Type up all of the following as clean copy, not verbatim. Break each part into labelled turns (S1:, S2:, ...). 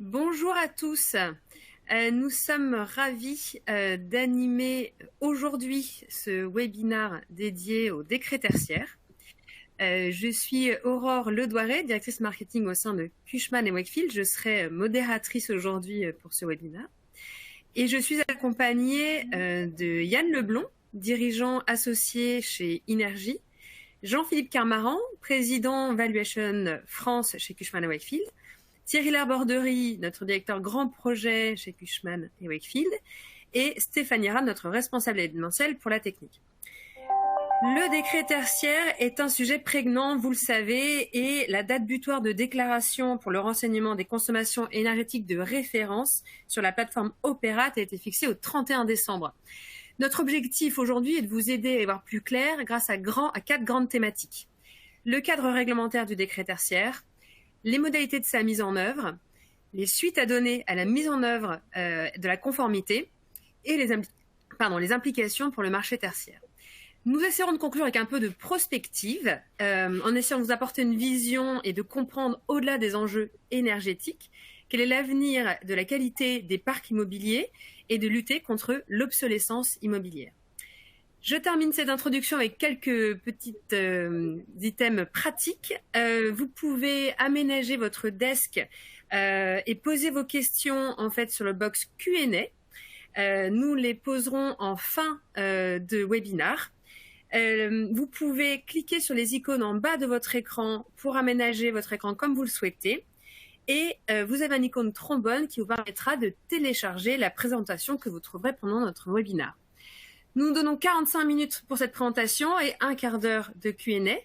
S1: Bonjour à tous. Nous sommes ravis d'animer aujourd'hui ce webinaire dédié au décret tertiaire. Je suis Aurore Ledouaret, directrice marketing au sein de Cushman & Wakefield. Je serai modératrice aujourd'hui pour ce webinaire. Et je suis accompagnée de Yann Leblond, dirigeant associé chez Inergie, Jean-Philippe Carmaran, président Valuation France chez Cushman & Wakefield, Thierry Laborderie, notre directeur grand projet chez Cushman & Wakefield, et Stéphanie Rad, notre responsable événementiel pour la technique. Le décret tertiaire est un sujet prégnant, vous le savez, et la date butoir de déclaration pour le renseignement des consommations énergétiques de référence sur la plateforme Opérat a été fixée au 31 décembre. Notre objectif aujourd'hui est de vous aider à y voir plus clair grâce à 4 grandes thématiques. Le cadre réglementaire du décret tertiaire, les modalités de sa mise en œuvre, les suites à donner à la mise en œuvre de la conformité et les implications pour le marché tertiaire. Nous essaierons de conclure avec un peu de prospective, en essayant de vous apporter une vision et de comprendre au-delà des enjeux énergétiques quel est l'avenir de la qualité des parcs immobiliers et de lutter contre l'obsolescence immobilière. Je termine cette introduction avec quelques petits items pratiques. Vous pouvez aménager votre desk et poser vos questions en fait sur le box Q&A. Nous les poserons en fin de webinaire. Vous pouvez cliquer sur les icônes en bas de votre écran pour aménager votre écran comme vous le souhaitez. Et vous avez un icône trombone qui vous permettra de télécharger la présentation que vous trouverez pendant notre webinaire. Nous donnons 45 minutes pour cette présentation et un quart d'heure de Q&A.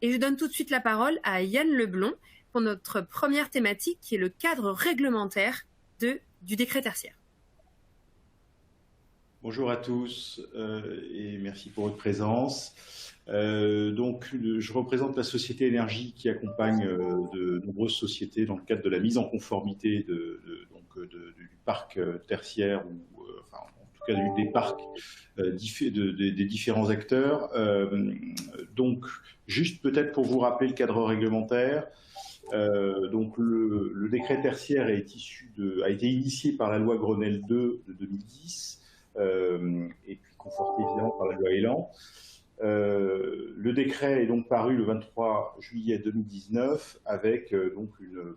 S1: Et je donne tout de suite la parole à Yann Leblond pour notre première thématique qui est le cadre réglementaire du décret tertiaire.
S2: Bonjour à tous et merci pour votre présence. Je représente la société Énergie qui accompagne de nombreuses sociétés dans le cadre de la mise en conformité du parc tertiaire ou en tout cas des parcs des différents acteurs. Juste peut-être pour vous rappeler le cadre réglementaire. Le décret tertiaire a été initié par la loi Grenelle 2 de 2010 et puis conforté évidemment par la loi Elan. Le décret est donc paru le 23 juillet 2019 avec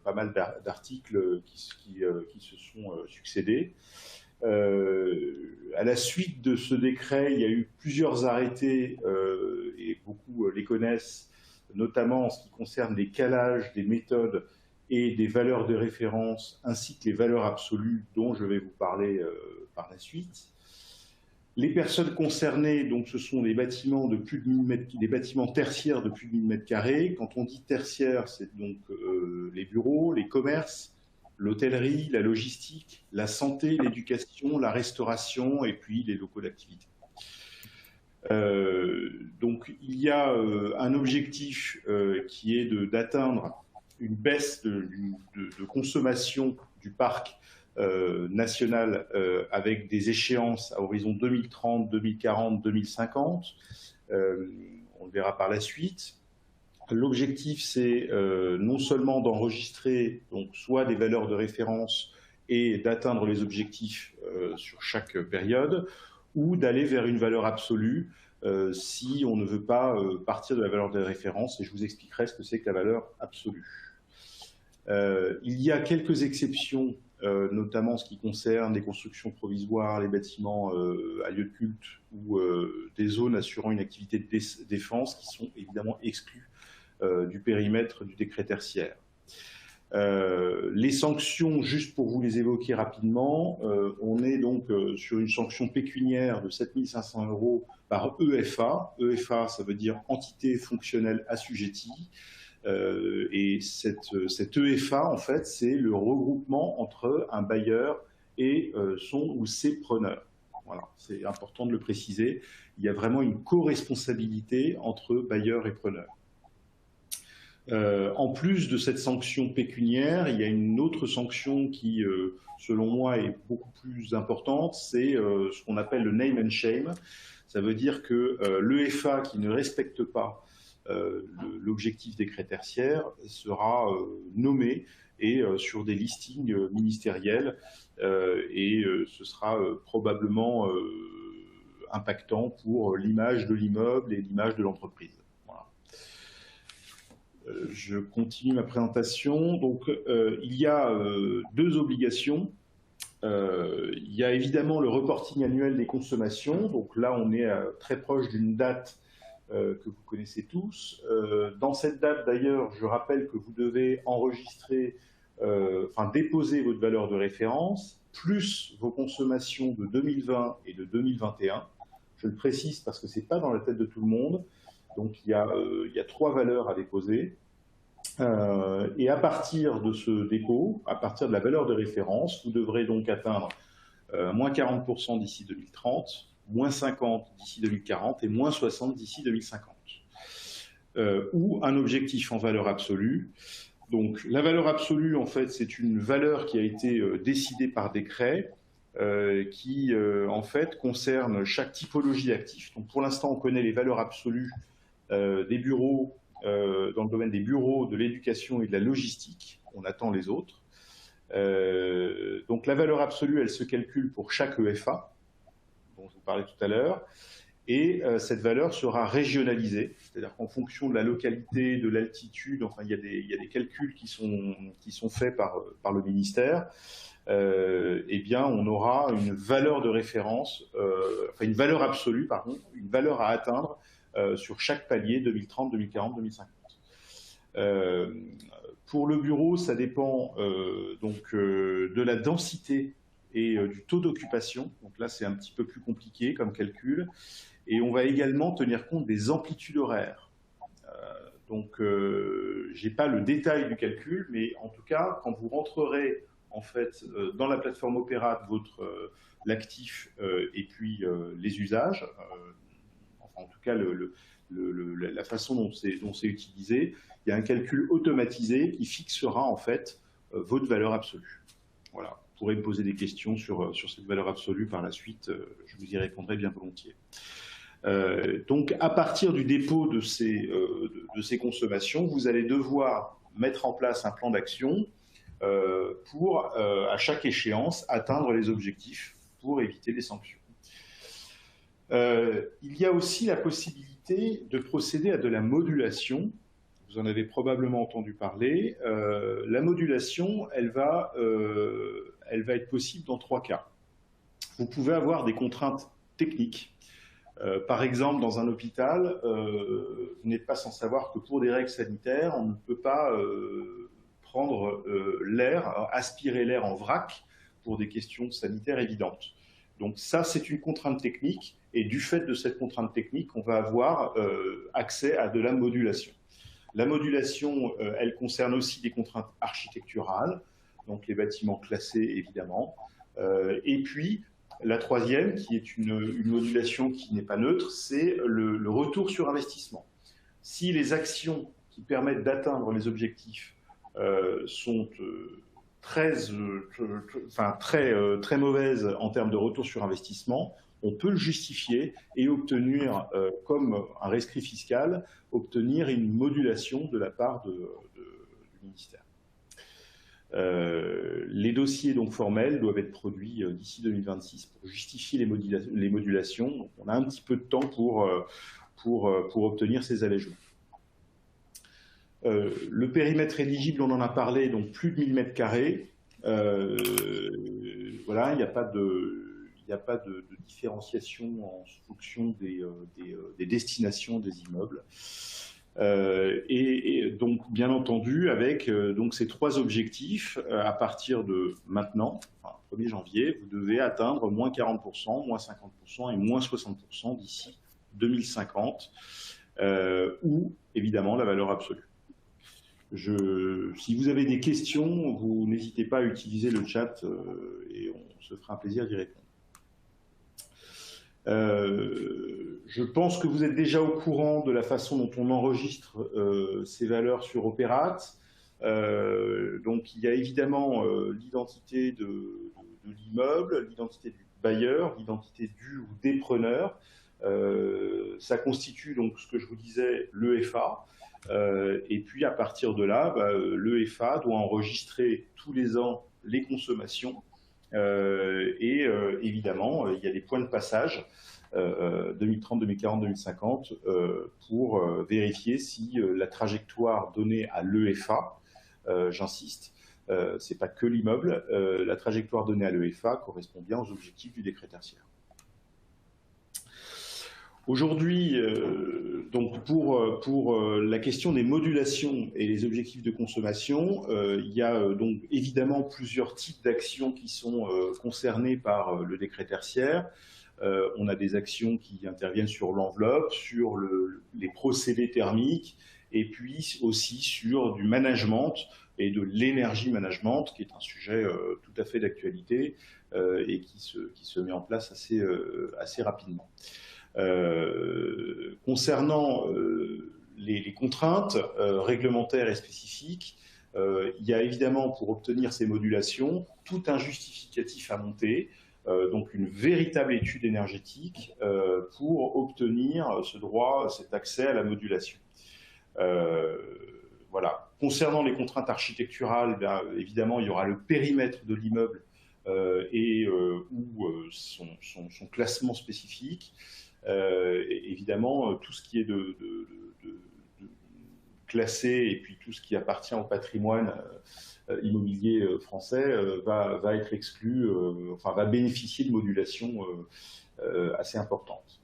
S2: pas mal d'articles qui se sont succédés. À la suite de ce décret, il y a eu plusieurs arrêtés et beaucoup les connaissent, notamment en ce qui concerne les calages des méthodes et des valeurs de référence ainsi que les valeurs absolues dont je vais vous parler par la suite. Les personnes concernées, donc, ce sont les bâtiments de plus de 1000 mètres, les bâtiments tertiaires de plus de 1000 mètres carrés. Quand on dit tertiaire, c'est donc les bureaux, les commerces, l'hôtellerie, la logistique, la santé, l'éducation, la restauration et puis les locaux d'activité. Il y a un objectif qui est d'atteindre une baisse de consommation du parc national avec des échéances à horizon 2030, 2040, 2050. On le verra par la suite. L'objectif, c'est non seulement d'enregistrer soit des valeurs de référence et d'atteindre les objectifs sur chaque période, ou d'aller vers une valeur absolue si on ne veut pas partir de la valeur de référence. Et je vous expliquerai ce que c'est que la valeur absolue. Il y a quelques exceptions, notamment en ce qui concerne les constructions provisoires, les bâtiments à lieu de culte ou des zones assurant une activité de défense qui sont évidemment exclues du périmètre du décret tertiaire. Les sanctions, juste pour vous les évoquer rapidement, on est donc sur une sanction pécuniaire de 7 500 € par EFA. EFA, ça veut dire entité fonctionnelle assujettie. Et cette EFA, en fait, c'est le regroupement entre un bailleur et son ou ses preneurs. Voilà, c'est important de le préciser. Il y a vraiment une co-responsabilité entre bailleurs et preneurs. En plus de cette sanction pécuniaire, il y a une autre sanction qui, selon moi, est beaucoup plus importante, c'est ce qu'on appelle le name and shame. Ça veut dire que l'EFA qui ne respecte pas l'objectif décret tertiaire sera nommé et sur des listings ministériels, et ce sera probablement impactant pour l'image de l'immeuble et l'image de l'entreprise. Voilà. Je continue ma présentation. Donc, il y a deux obligations. Il y a évidemment le reporting annuel des consommations. Donc là, on est très proche d'une date que vous connaissez tous. Dans cette date, d'ailleurs, je rappelle que vous devez enregistrer, déposer votre valeur de référence, plus vos consommations de 2020 et de 2021. Je le précise parce que ce n'est pas dans la tête de tout le monde. Donc, il y a 3 valeurs à déposer. Et à partir de ce dépôt, à partir de la valeur de référence, vous devrez donc atteindre moins 40% d'ici 2030, moins 50 d'ici 2040 et moins 60 d'ici 2050. Ou un objectif en valeur absolue. Donc la valeur absolue, en fait, c'est une valeur qui a été décidée par décret, qui en fait concerne chaque typologie d'actifs. Donc pour l'instant, on connaît les valeurs absolues des bureaux, dans le domaine des bureaux, de l'éducation et de la logistique. On attend les autres. Donc la valeur absolue, elle se calcule pour chaque EFA, dont je vous parlais tout à l'heure, et cette valeur sera régionalisée, c'est-à-dire qu'en fonction de la localité, de l'altitude, enfin il y a des calculs qui sont faits par le ministère, eh bien on aura une valeur de référence, une valeur absolue, pardon, une valeur à atteindre sur chaque palier 2030, 2040, 2050. Pour le bureau, ça dépend de la densité et du taux d'occupation. Donc là, c'est un petit peu plus compliqué comme calcul. Et on va également tenir compte des amplitudes horaires. Je n'ai pas le détail du calcul, mais en tout cas, quand vous rentrerez en fait dans la plateforme Opérat l'actif et puis les usages, en tout cas la façon dont c'est utilisé, il y a un calcul automatisé qui fixera en fait votre valeur absolue. Voilà. Vous pourrez me poser des questions sur cette valeur absolue par la suite, je vous y répondrai bien volontiers. Donc à partir du dépôt de ces consommations, vous allez devoir mettre en place un plan d'action pour, à chaque échéance, atteindre les objectifs pour éviter les sanctions. Il y a aussi la possibilité de procéder à de la modulation. Vous en avez probablement entendu parler. La modulation, elle va être possible dans 3 cas. Vous pouvez avoir des contraintes techniques. Par exemple, dans un hôpital, vous n'êtes pas sans savoir que pour des règles sanitaires, on ne peut pas prendre l'air, aspirer l'air en vrac pour des questions sanitaires évidentes. Donc ça, c'est une contrainte technique, et du fait de cette contrainte technique, on va avoir accès à de la modulation. La modulation, elle concerne aussi des contraintes architecturales, donc les bâtiments classés évidemment, et puis la troisième, qui est une modulation qui n'est pas neutre, c'est le retour sur investissement. Si les actions qui permettent d'atteindre les objectifs sont très mauvaises en termes de retour sur investissement, on peut le justifier et obtenir, comme un rescrit fiscal, obtenir une modulation de la part du ministère. Les dossiers donc formels doivent être produits d'ici 2026 pour justifier les modulations. Donc, on a un petit peu de temps pour obtenir ces allègements. Le périmètre éligible, on en a parlé, donc plus de 1000 m². Voilà, il n'y a pas de différenciation en fonction des destinations des immeubles. Et donc, bien entendu, avec donc ces 3 objectifs, à partir de maintenant, enfin, 1er janvier, vous devez atteindre moins 40%, moins 50% et moins 60% d'ici 2050, ou évidemment la valeur absolue. Si vous avez des questions, vous n'hésitez pas à utiliser le chat et on se fera un plaisir d'y répondre. Je pense que vous êtes déjà au courant de la façon dont on enregistre ces valeurs sur Opérat. Donc il y a évidemment l'identité de l'immeuble, l'identité du bailleur, l'identité du ou des preneurs. Ça constitue donc ce que je vous disais, l'EFA. Et puis à partir de là, l'EFA doit enregistrer tous les ans les consommations. Évidemment, il y a des points de passage 2030, 2040, 2050 pour vérifier si la trajectoire donnée à l'EFA, j'insiste, c'est pas que l'immeuble, la trajectoire donnée à l'EFA correspond bien aux objectifs du décret tertiaire. Aujourd'hui, donc pour la question des modulations et les objectifs de consommation, il y a donc évidemment plusieurs types d'actions qui sont concernées par le décret tertiaire. On a des actions qui interviennent sur l'enveloppe, sur les procédés thermiques, et puis aussi sur du management et de l'énergie management, qui est un sujet tout à fait d'actualité et qui se met en place assez rapidement. Concernant les contraintes réglementaires et spécifiques, il y a évidemment pour obtenir ces modulations tout un justificatif à monter, donc une véritable étude énergétique pour obtenir ce droit, cet accès à la modulation. Voilà. Concernant les contraintes architecturales, évidemment, il y aura le périmètre de l'immeuble ou son classement spécifique. Évidemment, tout ce qui est de classé et puis tout ce qui appartient au patrimoine immobilier français va être exclu, enfin va bénéficier de modulations assez importantes.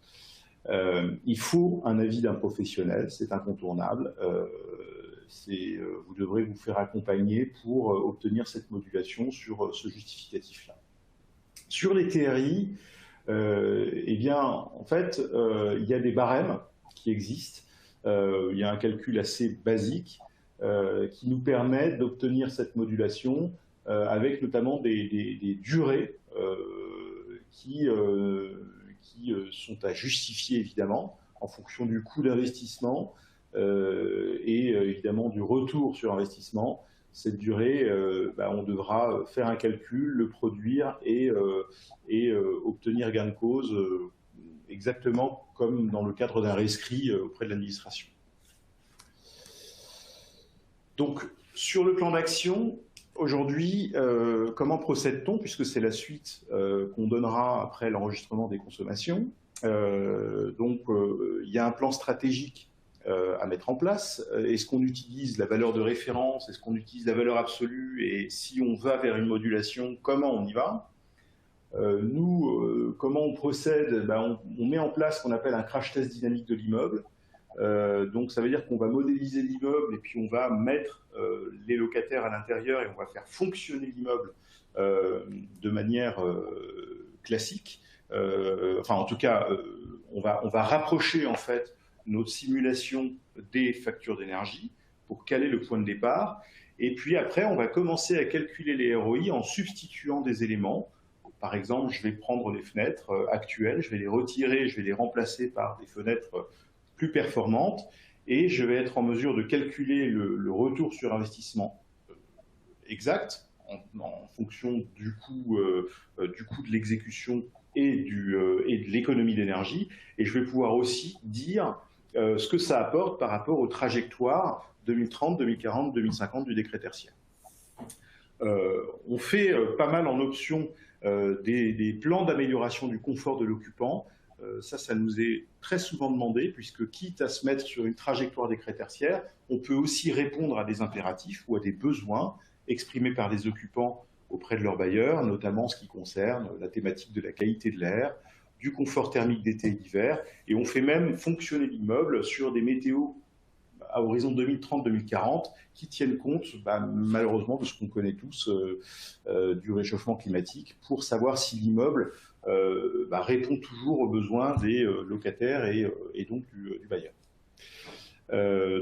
S2: Il faut un avis d'un professionnel, c'est incontournable. Vous devrez vous faire accompagner pour obtenir cette modulation sur ce justificatif-là. Sur les TRI, eh bien, en fait, il y a des barèmes qui existent. Il y a un calcul assez basique qui nous permet d'obtenir cette modulation avec notamment des durées qui sont à justifier, évidemment, en fonction du coût d'investissement et évidemment du retour sur investissement. Cette durée, on devra faire un calcul, le produire et obtenir gain de cause exactement comme dans le cadre d'un rescrit auprès de l'administration. Donc, sur le plan d'action, aujourd'hui, comment procède-t-on, puisque c'est la suite qu'on donnera après l'enregistrement des consommations. Il y a un plan stratégique à mettre en place. Est-ce qu'on utilise la valeur de référence? Est-ce qu'on utilise la valeur absolue? Et si on va vers une modulation, comment on y va? Comment on procède? On met en place ce qu'on appelle un crash test dynamique de l'immeuble. Donc ça veut dire qu'on va modéliser l'immeuble et puis on va mettre les locataires à l'intérieur et on va faire fonctionner l'immeuble de manière classique. Enfin, en tout cas, on va rapprocher en fait notre simulation des factures d'énergie pour caler le point de départ. Et puis après, on va commencer à calculer les ROI en substituant des éléments. Par exemple, je vais prendre les fenêtres actuelles, je vais les retirer, je vais les remplacer par des fenêtres plus performantes et je vais être en mesure de calculer le retour sur investissement exact en fonction du coût de l'exécution et de l'économie d'énergie. Et je vais pouvoir aussi dire ce que ça apporte par rapport aux trajectoires 2030, 2040, 2050 du décret tertiaire. On fait pas mal en option des plans d'amélioration du confort de l'occupant. Ça nous est très souvent demandé, puisque quitte à se mettre sur une trajectoire décret tertiaire, on peut aussi répondre à des impératifs ou à des besoins exprimés par les occupants auprès de leurs bailleurs, notamment en ce qui concerne la thématique de la qualité de l'air, du confort thermique d'été et d'hiver, et on fait même fonctionner l'immeuble sur des météos à horizon 2030-2040 qui tiennent compte malheureusement de ce qu'on connaît tous du réchauffement climatique pour savoir si l'immeuble répond toujours aux besoins des locataires et donc du bailleur.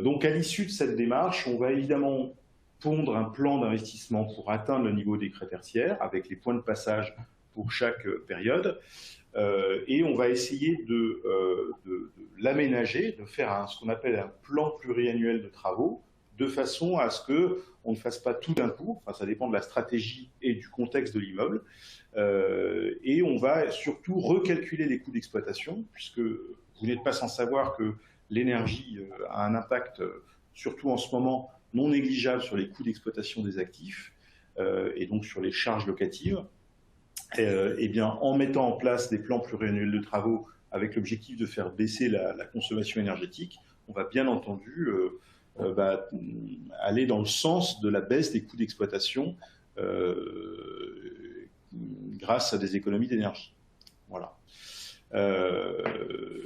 S2: Donc à l'issue de cette démarche, on va évidemment pondre un plan d'investissement pour atteindre le niveau décret tertiaire avec les points de passage pour chaque période. Et on va essayer de l'aménager, de faire ce qu'on appelle un plan pluriannuel de travaux, de façon à ce qu'on ne fasse pas tout d'un coup, enfin ça dépend de la stratégie et du contexte de l'immeuble, et on va surtout recalculer les coûts d'exploitation, puisque vous n'êtes pas sans savoir que l'énergie a un impact surtout en ce moment, non négligeable sur les coûts d'exploitation des actifs et donc sur les charges locatives. Et bien, en mettant en place des plans pluriannuels de travaux avec l'objectif de faire baisser la consommation énergétique, on va bien entendu aller dans le sens de la baisse des coûts d'exploitation grâce à des économies d'énergie. Voilà.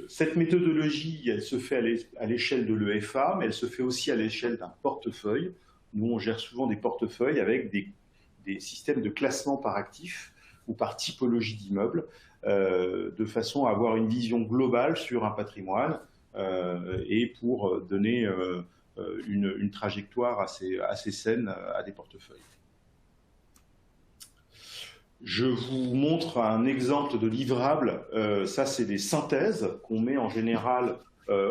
S2: Cette méthodologie, elle se fait à l'échelle de l'EFA, mais elle se fait aussi à l'échelle d'un portefeuille. Nous, on gère souvent des portefeuilles avec des systèmes de classement par actif ou par typologie d'immeubles, de façon à avoir une vision globale sur un patrimoine et pour donner une trajectoire assez saine à des portefeuilles. Je vous montre un exemple de livrable. Ça, c'est des synthèses qu'on met en général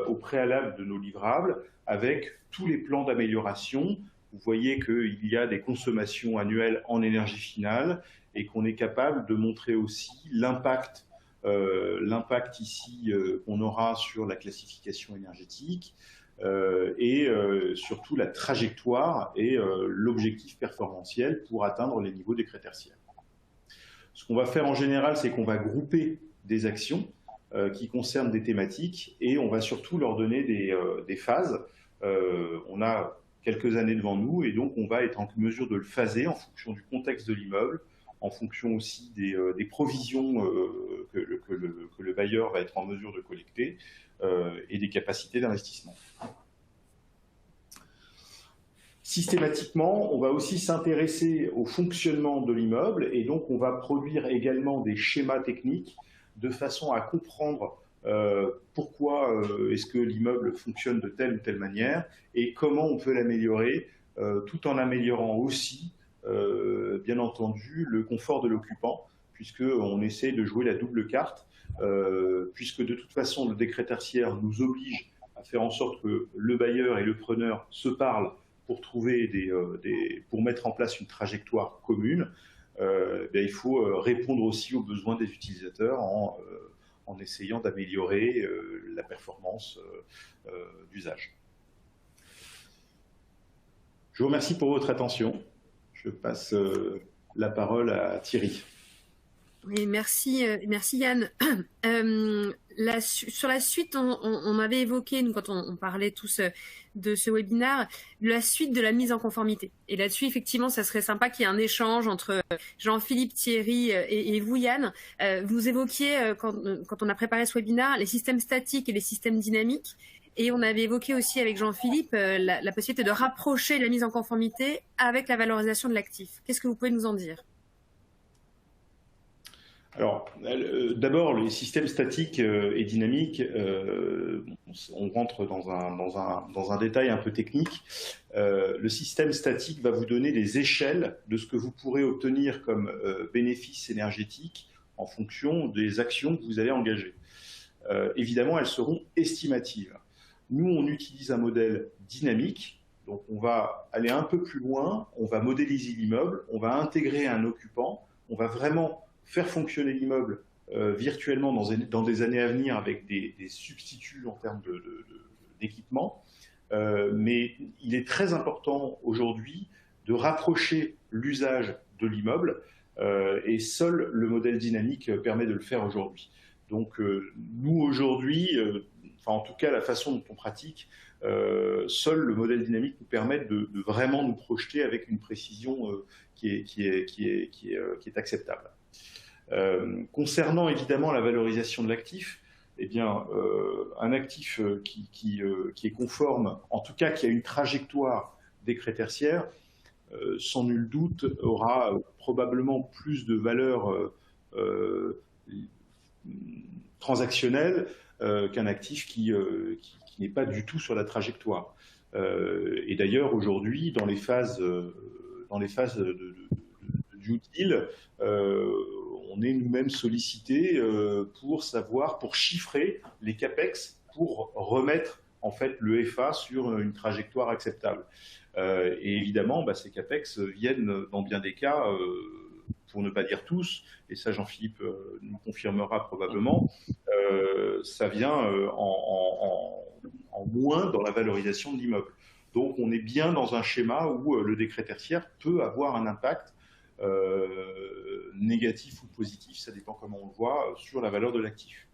S2: au préalable de nos livrables avec tous les plans d'amélioration. Vous voyez qu'il y a des consommations annuelles en énergie finale et qu'on est capable de montrer aussi l'impact ici qu'on aura sur la classification énergétique et surtout la trajectoire et l'objectif performantiel pour atteindre les niveaux décrets tertiaires. Ce qu'on va faire en général, c'est qu'on va grouper des actions qui concernent des thématiques et on va surtout leur donner des phases. On a quelques années devant nous et donc on va être en mesure de le phaser en fonction du contexte de l'immeuble, en fonction aussi des provisions que le bailleur va être en mesure de collecter et des capacités d'investissement. Systématiquement, on va aussi s'intéresser au fonctionnement de l'immeuble et donc on va produire également des schémas techniques de façon à comprendre pourquoi est-ce que l'immeuble fonctionne de telle ou telle manière et comment on peut l'améliorer tout en améliorant aussi, bien entendu, le confort de l'occupant, puisqu'on essaie de jouer la double carte, puisque de toute façon, le décret tertiaire nous oblige à faire en sorte que le bailleur et le preneur se parlent pour trouver pour mettre en place une trajectoire commune. Il faut répondre aussi aux besoins des utilisateurs en essayant d'améliorer la performance d'usage. Je vous remercie pour votre attention. Je passe la parole à Thierry.
S1: Oui, merci Yann. Sur la suite, on avait évoqué, nous, quand on parlait tous de ce webinaire, la suite de la mise en conformité. Et là-dessus, effectivement, ça serait sympa qu'il y ait un échange entre Jean-Philippe, Thierry et vous, Yann. Vous évoquiez, quand on a préparé ce webinaire, les systèmes statiques et les systèmes dynamiques. Et on avait évoqué aussi avec Jean-Philippe la possibilité de rapprocher la mise en conformité avec la valorisation de l'actif. Qu'est-ce que vous pouvez nous en dire ?
S2: Alors, d'abord, les systèmes statiques et dynamiques, on rentre dans un détail un peu technique. Le système statique va vous donner des échelles de ce que vous pourrez obtenir comme bénéfice énergétique en fonction des actions que vous allez engager. Évidemment, elles seront estimatives. Nous, on utilise un modèle dynamique, donc on va aller un peu plus loin, on va modéliser l'immeuble, on va intégrer un occupant, on va vraiment faire fonctionner l'immeuble virtuellement dans des années à venir avec des substituts en termes d'équipement. Mais il est très important aujourd'hui de rapprocher l'usage de l'immeuble et seul le modèle dynamique permet de le faire aujourd'hui. Donc nous aujourd'hui, en tout cas la façon dont on pratique, seul le modèle dynamique nous permet de vraiment nous projeter avec une précision qui est acceptable. Concernant évidemment la valorisation de l'actif, eh bien, un actif qui est conforme, en tout cas qui a une trajectoire décret tertiaire, sans nul doute aura probablement plus de valeur transactionnelle qu'un actif qui n'est pas du tout sur la trajectoire. Et d'ailleurs, aujourd'hui, dans les phases de due deal, on est nous-mêmes sollicités pour chiffrer les capex, pour remettre en fait l'EFA sur une trajectoire acceptable. Et évidemment, ces capex viennent dans bien des cas, pour ne pas dire tous, et ça Jean-Philippe nous confirmera probablement, ça vient en moins dans la valorisation de l'immeuble. Donc on est bien dans un schéma où le décret tertiaire peut avoir un impact négatif ou positif, ça dépend comment on le voit, sur la valeur de l'actif.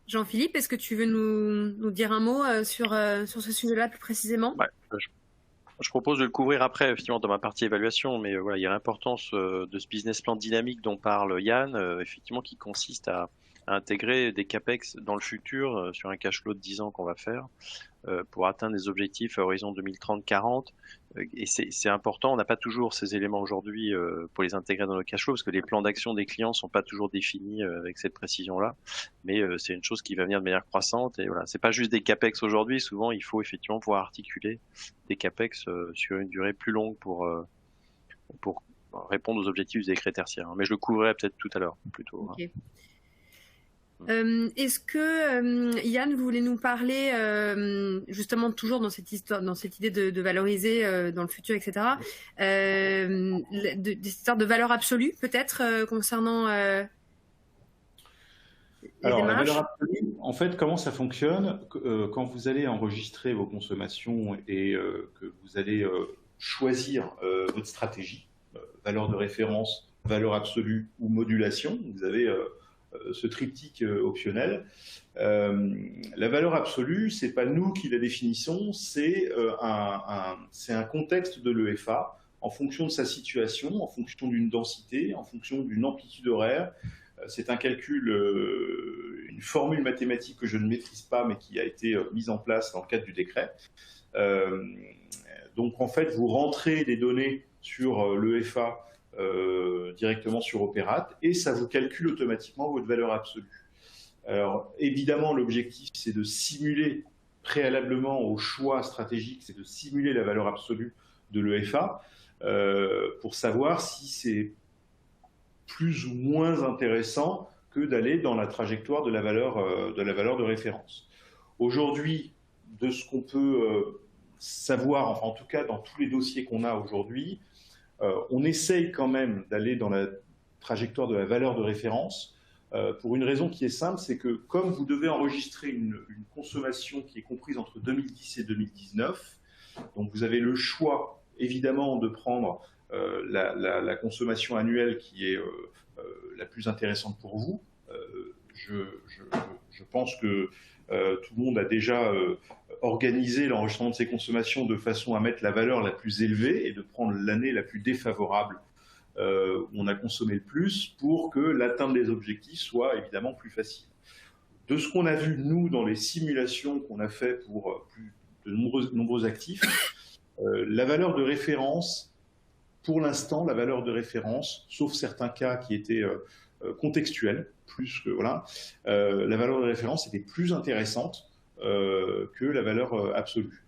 S1: Jean-Philippe, est-ce que tu veux nous dire un mot sur ce sujet-là plus précisément?
S3: Ouais, je propose de le couvrir après, effectivement, dans ma partie évaluation, mais voilà, il y a l'importance de ce business plan dynamique dont parle Yann, effectivement, qui consiste à intégrer des CAPEX dans le futur sur un cash flow de 10 ans qu'on va faire pour atteindre des objectifs à horizon 2030-40. Et c'est important, on n'a pas toujours ces éléments aujourd'hui pour les intégrer dans nos cash flows parce que les plans d'action des clients sont pas toujours définis avec cette précision-là. Mais c'est une chose qui va venir de manière croissante. Et voilà, c'est pas juste des CAPEX aujourd'hui. Souvent, il faut effectivement pouvoir articuler des CAPEX sur une durée plus longue pour répondre aux objectifs du décret tertiaire. Mais je le couvrirai peut-être tout à l'heure, plutôt.
S1: Okay. Est-ce que Yann voulait nous parler justement toujours dans cette histoire, dans cette idée de valoriser dans le futur, etc. Des histoires de valeur absolue peut-être concernant
S2: alors la valeur absolue, en fait, comment ça fonctionne quand vous allez enregistrer vos consommations et que vous allez choisir votre stratégie, valeur de référence, valeur absolue ou modulation, vous avez ce triptyque optionnel. La valeur absolue, c'est pas nous qui la définissons, c'est un contexte de l'EFA en fonction de sa situation, en fonction d'une densité, en fonction d'une amplitude horaire. C'est un calcul, une formule mathématique que je ne maîtrise pas, mais qui a été mise en place dans le cadre du décret. Donc en fait, vous rentrez des données sur l'EFA directement sur Opérate et ça vous calcule automatiquement votre valeur absolue. Alors évidemment, l'objectif, c'est de simuler préalablement au choix stratégique, c'est de simuler la valeur absolue de l'EFA pour savoir si c'est plus ou moins intéressant que d'aller dans la trajectoire de la valeur de référence. Aujourd'hui, de ce qu'on peut savoir, enfin en tout cas dans tous les dossiers qu'on a aujourd'hui, on essaye quand même d'aller dans la trajectoire de la valeur de référence pour une raison qui est simple, c'est que comme vous devez enregistrer une consommation qui est comprise entre 2010 et 2019, donc vous avez le choix évidemment de prendre la consommation annuelle qui est la plus intéressante pour vous. Je pense que tout le monde a déjà organisé l'enregistrement de ses consommations de façon à mettre la valeur la plus élevée et de prendre l'année la plus défavorable où on a consommé le plus pour que l'atteinte des objectifs soit évidemment plus facile. De ce qu'on a vu, nous, dans les simulations qu'on a fait pour de nombreux actifs, la valeur de référence, pour l'instant, la valeur de référence, sauf certains cas qui étaient contextuels, plus que voilà, la valeur de référence était plus intéressante que la valeur absolue.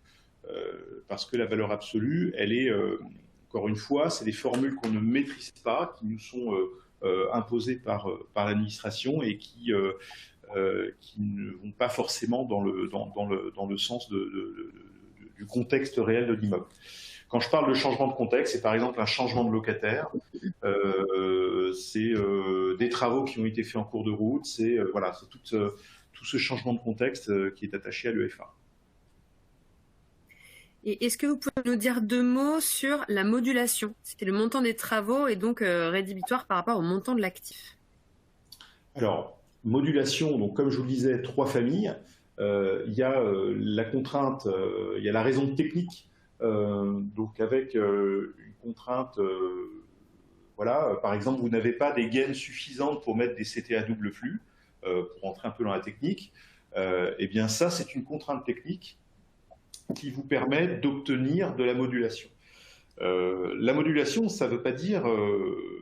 S2: Parce que la valeur absolue, elle est, encore une fois, c'est des formules qu'on ne maîtrise pas, qui nous sont imposées par l'administration et qui ne vont pas forcément dans le sens du contexte réel de l'immeuble. Quand je parle de changement de contexte, c'est par exemple un changement de locataire, c'est des travaux qui ont été faits en cours de route, c'est voilà, c'est tout ce changement de contexte qui est attaché à l'EFA.
S1: Et est-ce que vous pouvez nous dire 2 mots sur la modulation? C'est le montant des travaux et donc rédhibitoire par rapport au montant de l'actif.
S2: Alors, modulation, donc comme je vous le disais, 3 familles. Il y a la contrainte, il y a la raison technique. Donc avec une contrainte, voilà, par exemple, vous n'avez pas des gaines suffisantes pour mettre des CTA double flux, pour rentrer un peu dans la technique, et bien ça, c'est une contrainte technique qui vous permet d'obtenir de la modulation. La modulation, ça ne veut pas dire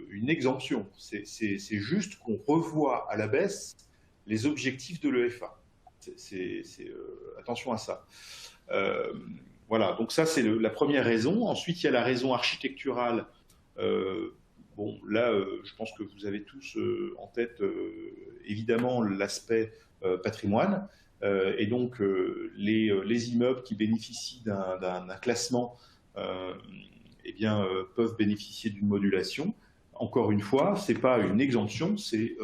S2: une exemption, c'est juste qu'on revoit à la baisse les objectifs de l'EFA. Attention à ça. Voilà, donc ça c'est la première raison. Ensuite, il y a la raison architecturale. Bon, là, je pense que vous avez tous en tête évidemment l'aspect patrimoine. Et donc, les immeubles qui bénéficient d'un classement eh bien, peuvent bénéficier d'une modulation. Encore une fois, ce n'est pas une exemption, c'est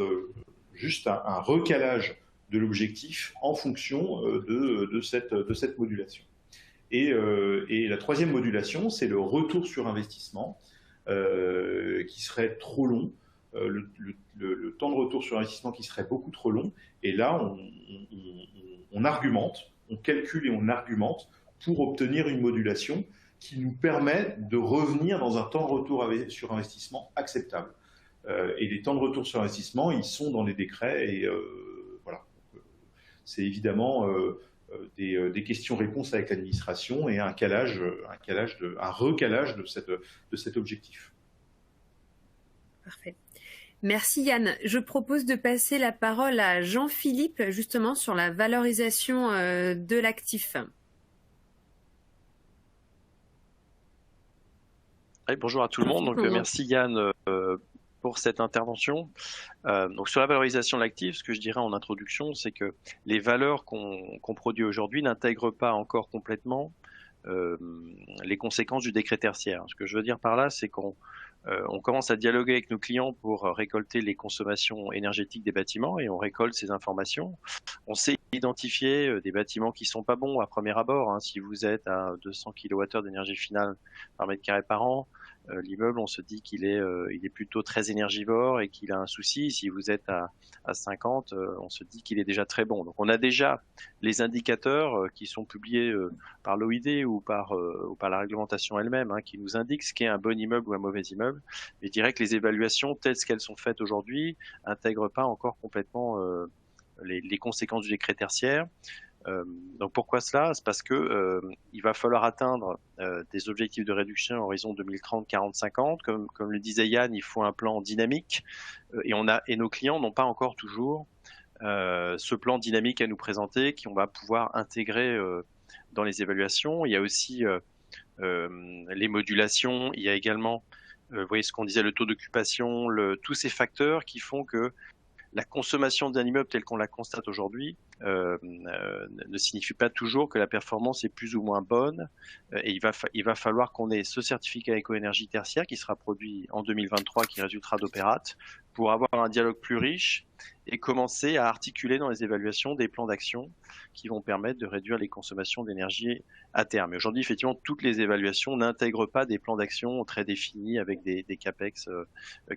S2: juste un recalage de l'objectif en fonction de cette modulation. Et la troisième modulation, c'est le retour sur investissement, qui serait trop long, le temps de retour sur investissement qui serait beaucoup trop long. Et là, on argumente, on calcule et on argumente pour obtenir une modulation qui nous permet de revenir dans un temps de retour sur investissement acceptable. Et les temps de retour sur investissement, ils sont dans les décrets. Et voilà. C'est évidemment des questions-réponses avec l'administration et un recalage de cet objectif.
S1: Parfait. Merci Yann. Je propose de passer la parole à Jean-Philippe, justement, sur la valorisation de l'actif.
S3: Oui, bonjour à tout le monde. Donc, merci Yann pour cette intervention. Donc, sur la valorisation de l'actif, ce que je dirais en introduction, c'est que les valeurs qu'on produit aujourd'hui n'intègrent pas encore complètement les conséquences du décret tertiaire. Ce que je veux dire par là, c'est qu'on commence à dialoguer avec nos clients pour récolter les consommations énergétiques des bâtiments et on récolte ces informations. On sait identifier des bâtiments qui sont pas bons à premier abord. Hein. Si vous êtes à 200 kWh d'énergie finale par mètre carré par an, l'immeuble, on se dit qu'il est plutôt très énergivore et qu'il a un souci. Si vous êtes à 50, on se dit qu'il est déjà très bon. Donc on a déjà les indicateurs qui sont publiés par l'OID ou par la réglementation elle-même, hein, qui nous indiquent ce qu'est un bon immeuble ou un mauvais immeuble. Mais je dirais que les évaluations telles qu'elles sont faites aujourd'hui n'intègrent pas encore complètement les conséquences du décret tertiaire. Donc pourquoi cela? C'est parce que il va falloir atteindre des objectifs de réduction à horizon 2030, 40, 50. Comme le disait Yann, il faut un plan dynamique et nos clients n'ont pas encore toujours ce plan dynamique à nous présenter qu'on va pouvoir intégrer dans les évaluations. Il y a aussi les modulations, il y a également vous voyez ce qu'on disait, le taux d'occupation, tous ces facteurs qui font que la consommation d'un immeuble tel qu'on la constate aujourd'hui ne signifie pas toujours que la performance est plus ou moins bonne. Et il va falloir qu'on ait ce certificat éco-énergie tertiaire qui sera produit en 2023, qui résultera d'Opérate, pour avoir un dialogue plus riche et commencer à articuler dans les évaluations des plans d'action qui vont permettre de réduire les consommations d'énergie à terme. Et aujourd'hui, effectivement, toutes les évaluations n'intègrent pas des plans d'action très définis avec des CAPEX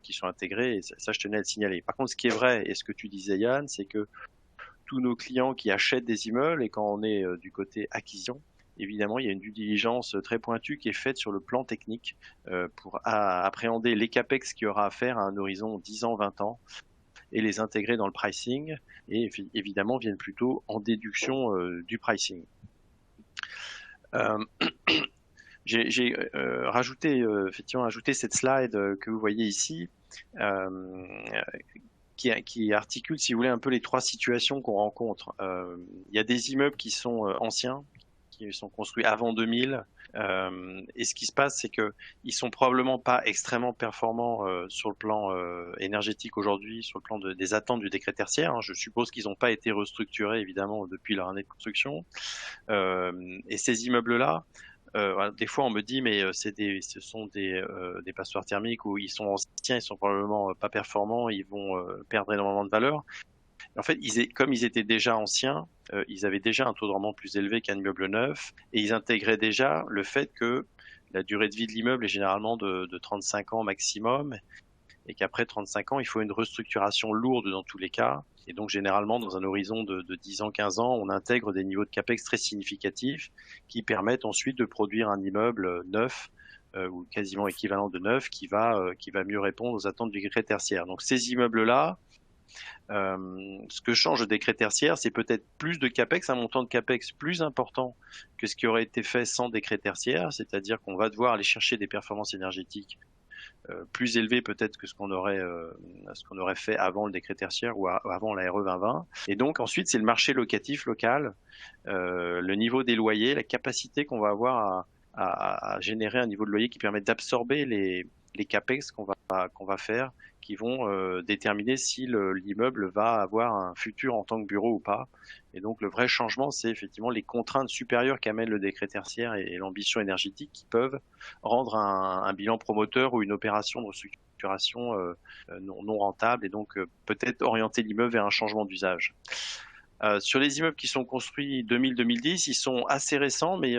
S3: qui sont intégrés. Et ça, je tenais à le signaler. Par contre, ce qui est vrai, et ce que tu disais, Yann, c'est que tous nos clients qui achètent des immeubles, et quand on est du côté acquisition, évidemment, il y a une due diligence très pointue qui est faite sur le plan technique pour appréhender les CAPEX qu'il y aura à faire à un horizon 10 ans, 20 ans, et les intégrer dans le pricing, et évidemment viennent plutôt en déduction du pricing. J'ai ajouté cette slide que vous voyez ici, qui articule, si vous voulez, un peu les trois situations qu'on rencontre. Il y a des immeubles qui sont anciens, qui sont construits avant 2000, et ce qui se passe, c'est que ils sont probablement pas extrêmement performants sur le plan énergétique aujourd'hui, sur le plan des attentes du décret tertiaire. Hein. Je suppose qu'ils n'ont pas été restructurés évidemment depuis leur année de construction. Et ces immeubles-là, des fois on me dit mais ce sont des passoires thermiques où ils sont anciens, ils sont probablement pas performants, ils vont perdre énormément de valeur. En fait, comme ils étaient déjà anciens, ils avaient déjà un taux de rendement plus élevé qu'un immeuble neuf, et ils intégraient déjà le fait que la durée de vie de l'immeuble est généralement de 35 ans maximum, et qu'après 35 ans, il faut une restructuration lourde dans tous les cas. Et donc, généralement, dans un horizon de 10 ans, 15 ans, on intègre des niveaux de CAPEX très significatifs qui permettent ensuite de produire un immeuble neuf ou quasiment équivalent de neuf qui va mieux répondre aux attentes du décret tertiaire. Donc, ces immeubles-là, ce que change le décret tertiaire, c'est peut-être plus de CAPEX, un montant de CAPEX plus important que ce qui aurait été fait sans décret tertiaire, c'est-à-dire qu'on va devoir aller chercher des performances énergétiques plus élevées peut-être que ce qu'on aurait fait avant le décret tertiaire ou avant la RE 2020. Et donc ensuite, c'est le marché locatif local, le niveau des loyers, la capacité qu'on va avoir à générer un niveau de loyer qui permet d'absorber les CAPEX qu'on va faire, qui vont déterminer si l'immeuble va avoir un futur en tant que bureau ou pas. Et donc le vrai changement, c'est effectivement les contraintes supérieures qu'amène le décret tertiaire et l'ambition énergétique qui peuvent rendre un bilan promoteur ou une opération de restructuration non rentable, et donc peut-être orienter l'immeuble vers un changement d'usage. Sur les immeubles qui sont construits 2000-2010, ils sont assez récents, mais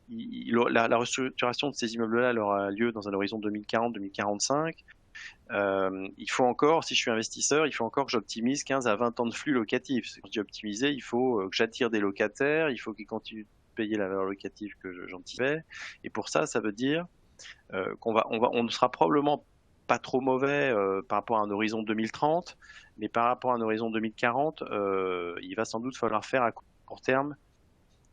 S3: la restructuration de ces immeubles-là elle aura lieu dans un horizon 2040-2045. Il faut encore, si je suis investisseur, il faut encore que j'optimise 15 à 20 ans de flux locatif. Quand je dis optimiser, il faut que j'attire des locataires, il faut qu'ils continuent de payer la valeur locative que j'anticipais. Et pour ça, ça veut dire on ne sera probablement pas trop mauvais par rapport à un horizon 2030, mais par rapport à un horizon 2040, il va sans doute falloir faire à court terme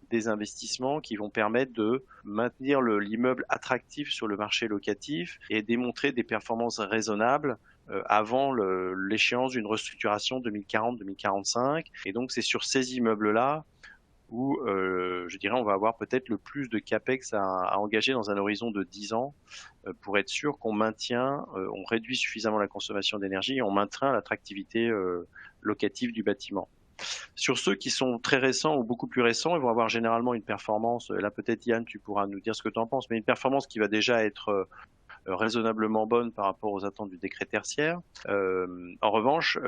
S3: des investissements qui vont permettre de maintenir l'immeuble attractif sur le marché locatif et démontrer des performances raisonnables avant l'échéance d'une restructuration 2040-2045. Et donc c'est sur ces immeubles-là où je dirais on va avoir peut-être le plus de capex à engager dans un horizon de 10 ans pour être sûr qu'on maintient, on réduit suffisamment la consommation d'énergie et on maintient l'attractivité locative du bâtiment. Sur ceux qui sont très récents ou beaucoup plus récents, ils vont avoir généralement une performance, là peut-être Yann tu pourras nous dire ce que tu en penses, mais une performance qui va déjà être raisonnablement bonne par rapport aux attentes du décret tertiaire. En revanche,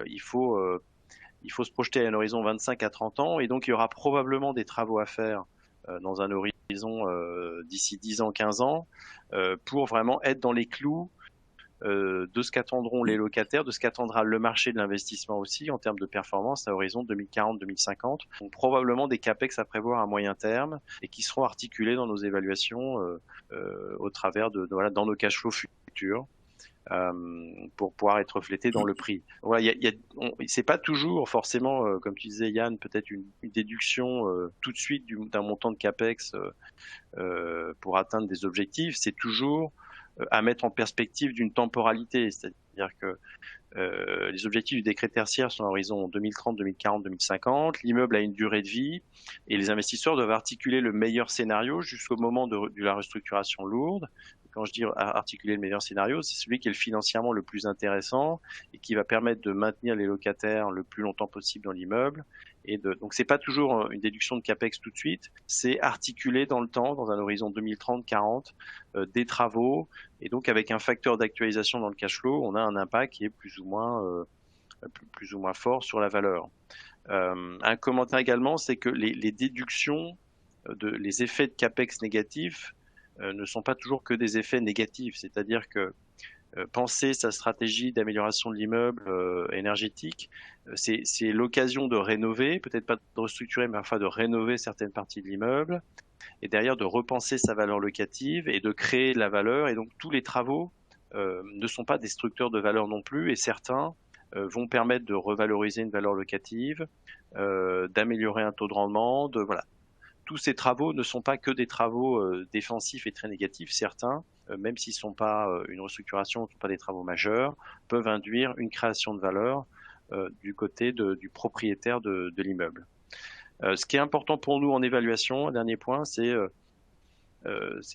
S3: il faut se projeter à un horizon 25 à 30 ans et donc il y aura probablement des travaux à faire dans un horizon d'ici 10 ans, 15 ans pour vraiment être dans les clous de ce qu'attendront les locataires, de ce qu'attendra le marché de l'investissement aussi en termes de performance à horizon 2040-2050. Donc probablement des capex à prévoir à moyen terme et qui seront articulés dans nos évaluations au travers voilà, dans nos cash flows futurs. Pour pouvoir être reflété dans le prix. Voilà, c'est pas toujours forcément, comme tu disais Yann, peut-être une déduction tout de suite d'un montant de capex pour atteindre des objectifs. C'est toujours à mettre en perspective d'une temporalité, c'est-à-dire que les objectifs du décret tertiaire sont à horizon 2030, 2040, 2050. L'immeuble a une durée de vie et les investisseurs doivent articuler le meilleur scénario jusqu'au moment de la restructuration lourde. Quand je dis articuler le meilleur scénario, c'est celui qui est financièrement le plus intéressant et qui va permettre de maintenir les locataires le plus longtemps possible dans l'immeuble. Donc c'est pas toujours une déduction de capex tout de suite, c'est articuler dans le temps, dans un horizon 2030-40, des travaux et donc avec un facteur d'actualisation dans le cash flow, on a un impact qui est plus ou moins fort sur la valeur. Un commentaire également, c'est que les déductions, les effets de capex négatifs ne sont pas toujours que des effets négatifs, c'est-à-dire que penser sa stratégie d'amélioration de l'immeuble énergétique, c'est l'occasion de rénover, peut-être pas de restructurer, mais enfin de rénover certaines parties de l'immeuble, et derrière de repenser sa valeur locative et de créer de la valeur. Et donc tous les travaux ne sont pas destructeurs de valeur non plus, et certains vont permettre de revaloriser une valeur locative, d'améliorer un taux de rendement, voilà. Tous ces travaux ne sont pas que des travaux défensifs et très négatifs. Certains, même s'ils ne sont pas une restructuration, ne sont pas des travaux majeurs, peuvent induire une création de valeur du côté du propriétaire de l'immeuble. Ce qui est important pour nous en évaluation, un dernier point, c'est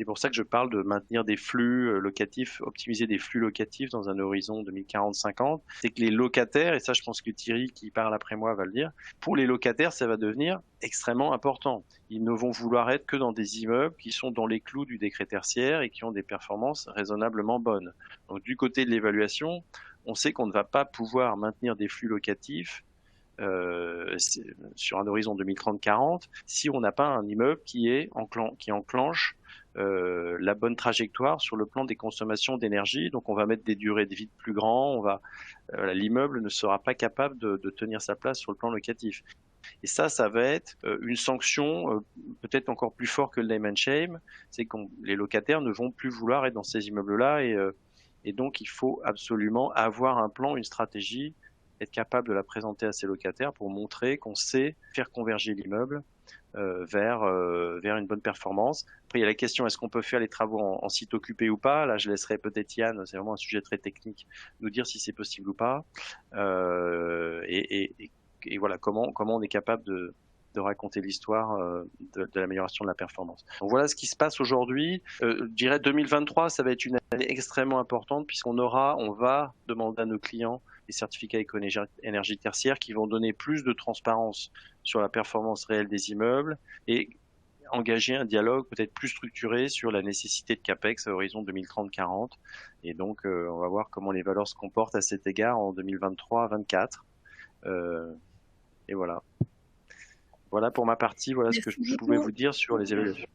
S3: pour ça que je parle de maintenir des flux locatifs, optimiser des flux locatifs dans un horizon 2040-50. C'est que les locataires, et ça je pense que Thierry qui parle après moi va le dire, pour les locataires ça va devenir extrêmement important. Ils ne vont vouloir être que dans des immeubles qui sont dans les clous du décret tertiaire et qui ont des performances raisonnablement bonnes. Donc du côté de l'évaluation, on sait qu'on ne va pas pouvoir maintenir des flux locatifs sur un horizon 2030-40 si on n'a pas un immeuble qui enclenche la bonne trajectoire sur le plan des consommations d'énergie. Donc on va mettre des durées de vie plus grands, l'immeuble ne sera pas capable de tenir sa place sur le plan locatif. Et ça va être une sanction peut-être encore plus forte que le name and shame, c'est que les locataires ne vont plus vouloir être dans ces immeubles-là et donc il faut absolument avoir un plan, une stratégie, être capable de la présenter à ses locataires pour montrer qu'on sait faire converger l'immeuble vers une bonne performance. Après, il y a la question, est-ce qu'on peut faire les travaux en site occupé ou pas? Là, je laisserai peut-être Yann, c'est vraiment un sujet très technique, nous dire si c'est possible ou pas. Et voilà, comment on est capable de raconter l'histoire de l'amélioration de la performance. Donc voilà ce qui se passe aujourd'hui. Je dirais 2023, ça va être une année extrêmement importante puisqu'on va demander à nos clients des certificats éco-énergie tertiaire qui vont donner plus de transparence sur la performance réelle des immeubles et engager un dialogue peut-être plus structuré sur la nécessité de CAPEX à horizon 2030-40. Et donc, on va voir comment les valeurs se comportent à cet égard en 2023-2024. Et voilà. Voilà pour ma partie, voilà ce que je pouvais vous dire sur les évaluations.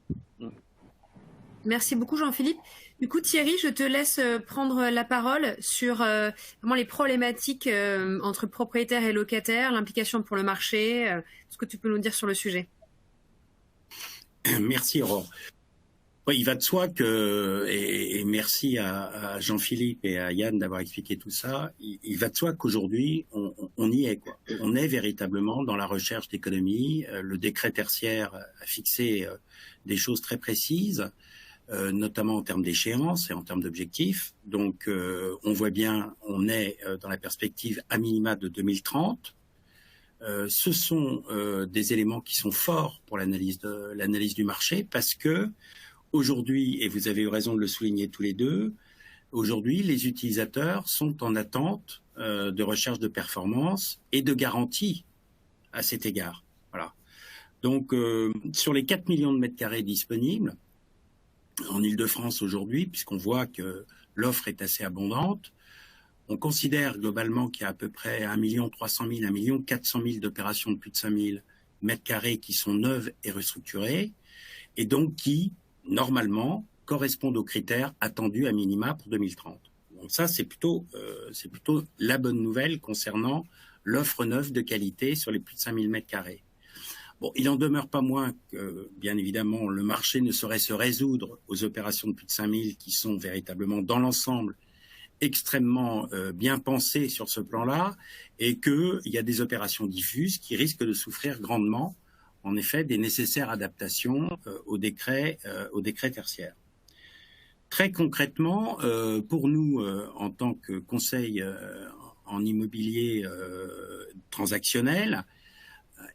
S1: Merci beaucoup Jean-Philippe. Du coup Thierry, je te laisse prendre la parole sur vraiment les problématiques entre propriétaires et locataires, l'implication pour le marché, ce que tu peux nous dire sur le sujet.
S4: Merci Aurore. Oui, il va de soi que, et merci à Jean-Philippe et à Yann d'avoir expliqué tout ça, il va de soi qu'aujourd'hui, on y est, quoi. On est véritablement dans la recherche d'économie. Le décret tertiaire a fixé des choses très précises, notamment en termes d'échéance et en termes d'objectifs. Donc, on voit bien, on est dans la perspective à minima de 2030. Ce sont des éléments qui sont forts pour l'analyse du marché parce que aujourd'hui, et vous avez eu raison de le souligner tous les deux, aujourd'hui, les utilisateurs sont en attente de recherche de performance et de garantie à cet égard. Voilà. Donc, sur les 4 millions de mètres carrés disponibles en Île-de-France aujourd'hui, puisqu'on voit que l'offre est assez abondante, on considère globalement qu'il y a à peu près 1 300 000, 1 400 000 d'opérations de plus de 5 000 mètres carrés qui sont neuves et restructurées, et donc qui, normalement, correspondent aux critères attendus à minima pour 2030. Donc ça, c'est plutôt la bonne nouvelle concernant l'offre neuve de qualité sur les plus de 5 000 mètres carrés. Bon, il en demeure pas moins que, bien évidemment, le marché ne saurait se résoudre aux opérations de plus de 5 000 qui sont véritablement, dans l'ensemble, extrêmement bien pensées sur ce plan-là, et qu'il y a des opérations diffuses qui risquent de souffrir grandement, en effet, des nécessaires adaptations au décret tertiaire. Très concrètement, pour nous, en tant que conseil en immobilier transactionnel,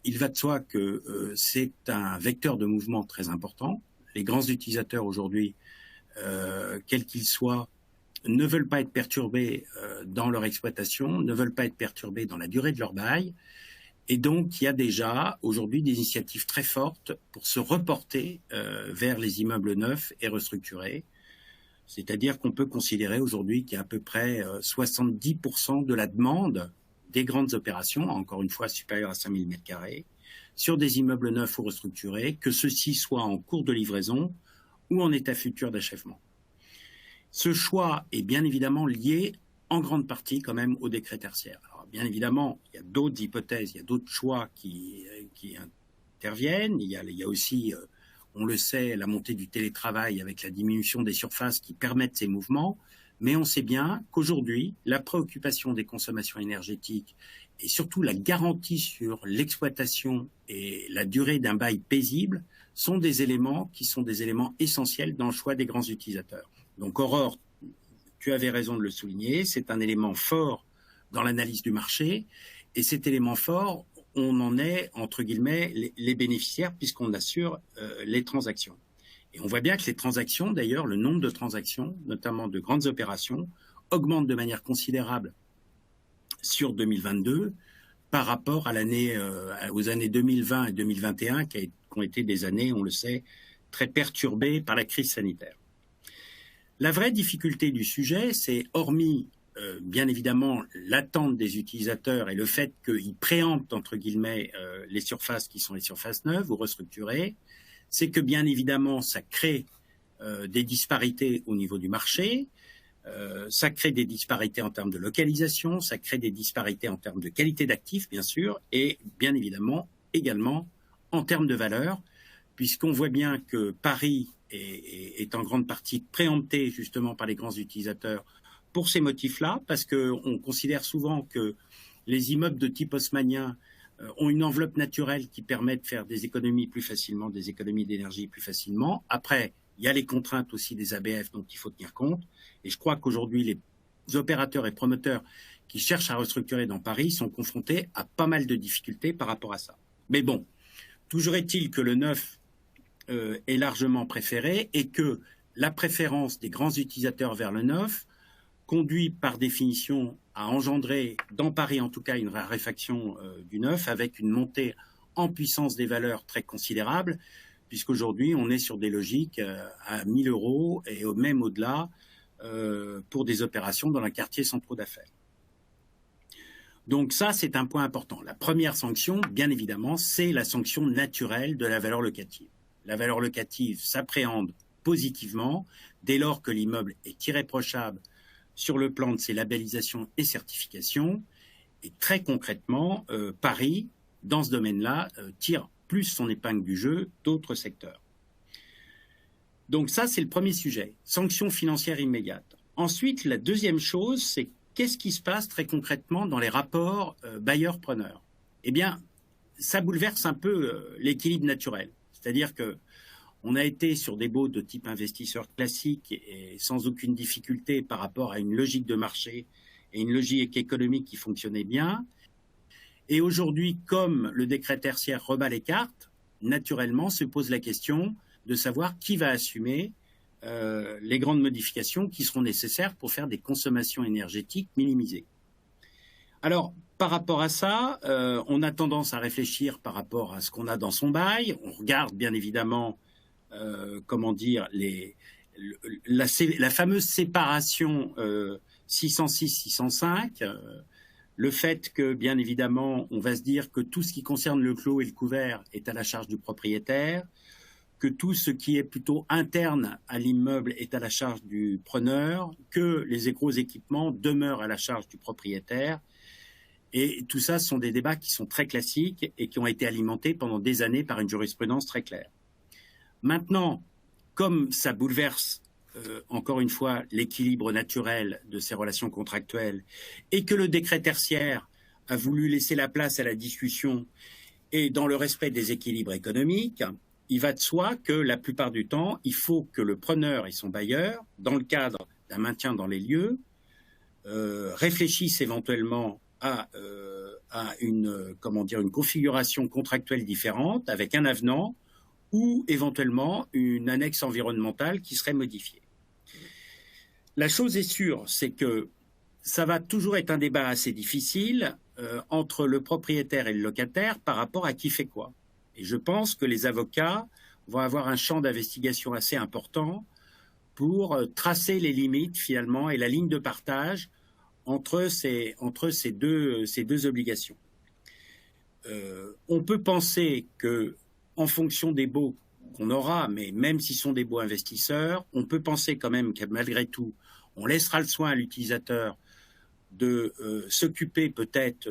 S4: il va de soi que c'est un vecteur de mouvement très important. Les grands utilisateurs aujourd'hui, quels qu'ils soient, ne veulent pas être perturbés dans leur exploitation, ne veulent pas être perturbés dans la durée de leur bail. Et donc, il y a déjà aujourd'hui des initiatives très fortes pour se reporter vers les immeubles neufs et restructurés. C'est-à-dire qu'on peut considérer aujourd'hui qu'il y a à peu près 70% de la demande des grandes opérations, encore une fois supérieures à 5 000 m², sur des immeubles neufs ou restructurés, que ceux-ci soient en cours de livraison ou en état futur d'achèvement. Ce choix est bien évidemment lié en grande partie quand même au décret tertiaire. Alors, bien évidemment, il y a d'autres hypothèses, il y a d'autres choix qui interviennent. Il y a aussi, on le sait, la montée du télétravail avec la diminution des surfaces qui permettent ces mouvements. Mais on sait bien qu'aujourd'hui, la préoccupation des consommations énergétiques et surtout la garantie sur l'exploitation et la durée d'un bail paisible sont des éléments qui sont des éléments essentiels dans le choix des grands utilisateurs. Donc Aurore, tu avais raison de le souligner, c'est un élément fort dans l'analyse du marché, et cet élément fort, on en est, entre guillemets, les bénéficiaires, puisqu'on assure les transactions. Et on voit bien que les transactions, d'ailleurs, le nombre de transactions, notamment de grandes opérations, augmente de manière considérable sur 2022 par rapport à aux années 2020 et 2021, qui ont été des années, on le sait, très perturbées par la crise sanitaire. La vraie difficulté du sujet, c'est, hormis bien évidemment l'attente des utilisateurs et le fait qu'ils préemptent, entre guillemets, les surfaces qui sont les surfaces neuves ou restructurées, c'est que bien évidemment, ça crée des disparités au niveau du marché, ça crée des disparités en termes de localisation, ça crée des disparités en termes de qualité d'actifs, bien sûr, et bien évidemment également en termes de valeur, puisqu'on voit bien que Paris est en grande partie préempté justement par les grands utilisateurs pour ces motifs-là, parce qu'on considère souvent que les immeubles de type haussmannien ont une enveloppe naturelle qui permet de faire des économies plus facilement, des économies d'énergie plus facilement. Après, il y a les contraintes aussi des ABF dont il faut tenir compte. Et je crois qu'aujourd'hui, les opérateurs et promoteurs qui cherchent à restructurer dans Paris sont confrontés à pas mal de difficultés par rapport à ça. Mais bon, toujours est-il que le neuf est largement préféré et que la préférence des grands utilisateurs vers le neuf conduit par définition à engendrer, dans Paris en tout cas, une raréfaction du neuf avec une montée en puissance des valeurs très considérable, puisqu'aujourd'hui on est sur des logiques à 1 000 € et même au-delà pour des opérations dans un quartier sans trop d'affaires. Donc ça, c'est un point important. La première sanction, bien évidemment, c'est la sanction naturelle de la valeur locative. La valeur locative s'appréhende positivement dès lors que l'immeuble est irréprochable sur le plan de ses labellisations et certifications. Et très concrètement, Paris, dans ce domaine-là, tire plus son épingle du jeu d'autres secteurs. Donc ça, c'est le premier sujet, sanction financière immédiate. Ensuite, la deuxième chose, c'est qu'est-ce qui se passe très concrètement dans les rapports bailleurs-preneurs? Eh bien, ça bouleverse un peu l'équilibre naturel. C'est-à-dire qu'on a été sur des baux de type investisseur classique et sans aucune difficulté par rapport à une logique de marché et une logique économique qui fonctionnait bien. Et aujourd'hui, comme le décret tertiaire rebat les cartes, naturellement se pose la question de savoir qui va assumer les grandes modifications qui seront nécessaires pour faire des consommations énergétiques minimisées. Alors, par rapport à ça, on a tendance à réfléchir par rapport à ce qu'on a dans son bail. On regarde bien évidemment, la fameuse séparation 606-605, le fait que, bien évidemment, on va se dire que tout ce qui concerne le clos et le couvert est à la charge du propriétaire, que tout ce qui est plutôt interne à l'immeuble est à la charge du preneur, que les gros équipements demeurent à la charge du propriétaire. Et tout ça sont des débats qui sont très classiques et qui ont été alimentés pendant des années par une jurisprudence très claire. Maintenant, comme ça bouleverse encore une fois l'équilibre naturel de ces relations contractuelles et que le décret tertiaire a voulu laisser la place à la discussion et dans le respect des équilibres économiques, il va de soi que la plupart du temps, il faut que le preneur et son bailleur, dans le cadre d'un maintien dans les lieux, réfléchissent éventuellement à une configuration contractuelle différente avec un avenant ou éventuellement une annexe environnementale qui serait modifiée. La chose est sûre, c'est que ça va toujours être un débat assez difficile entre le propriétaire et le locataire par rapport à qui fait quoi. Et je pense que les avocats vont avoir un champ d'investigation assez important pour tracer les limites finalement et la ligne de partage entre ces deux obligations. On peut penser que, en fonction des baux qu'on aura, mais même s'ils sont des baux investisseurs, on peut penser quand même que malgré tout, on laissera le soin à l'utilisateur de s'occuper peut-être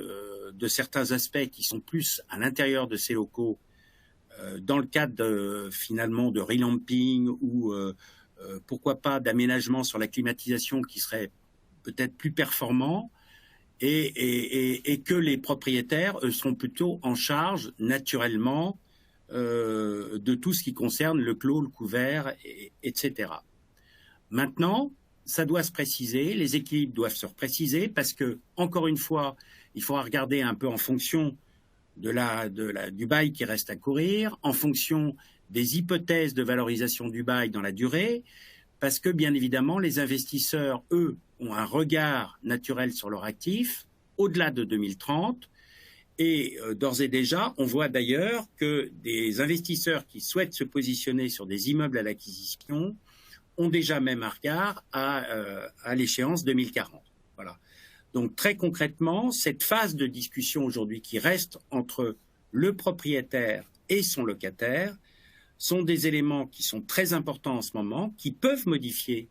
S4: de certains aspects qui sont plus à l'intérieur de ces locaux, dans le cadre finalement de relamping ou pourquoi pas d'aménagement sur la climatisation qui serait peut-être plus performant et que les propriétaires seront plutôt en charge naturellement de tout ce qui concerne le clos, le couvert, etc. Maintenant, ça doit se préciser, les équilibres doivent se repréciser parce que, encore une fois, il faudra regarder un peu en fonction du bail qui reste à courir, en fonction des hypothèses de valorisation du bail dans la durée, parce que, bien évidemment, les investisseurs, eux, ont un regard naturel sur leur actif au-delà de 2030. Et d'ores et déjà, on voit d'ailleurs que des investisseurs qui souhaitent se positionner sur des immeubles à l'acquisition ont déjà même un regard à l'échéance 2040. Voilà. Donc très concrètement, cette phase de discussion aujourd'hui qui reste entre le propriétaire et son locataire sont des éléments qui sont très importants en ce moment, qui peuvent modifier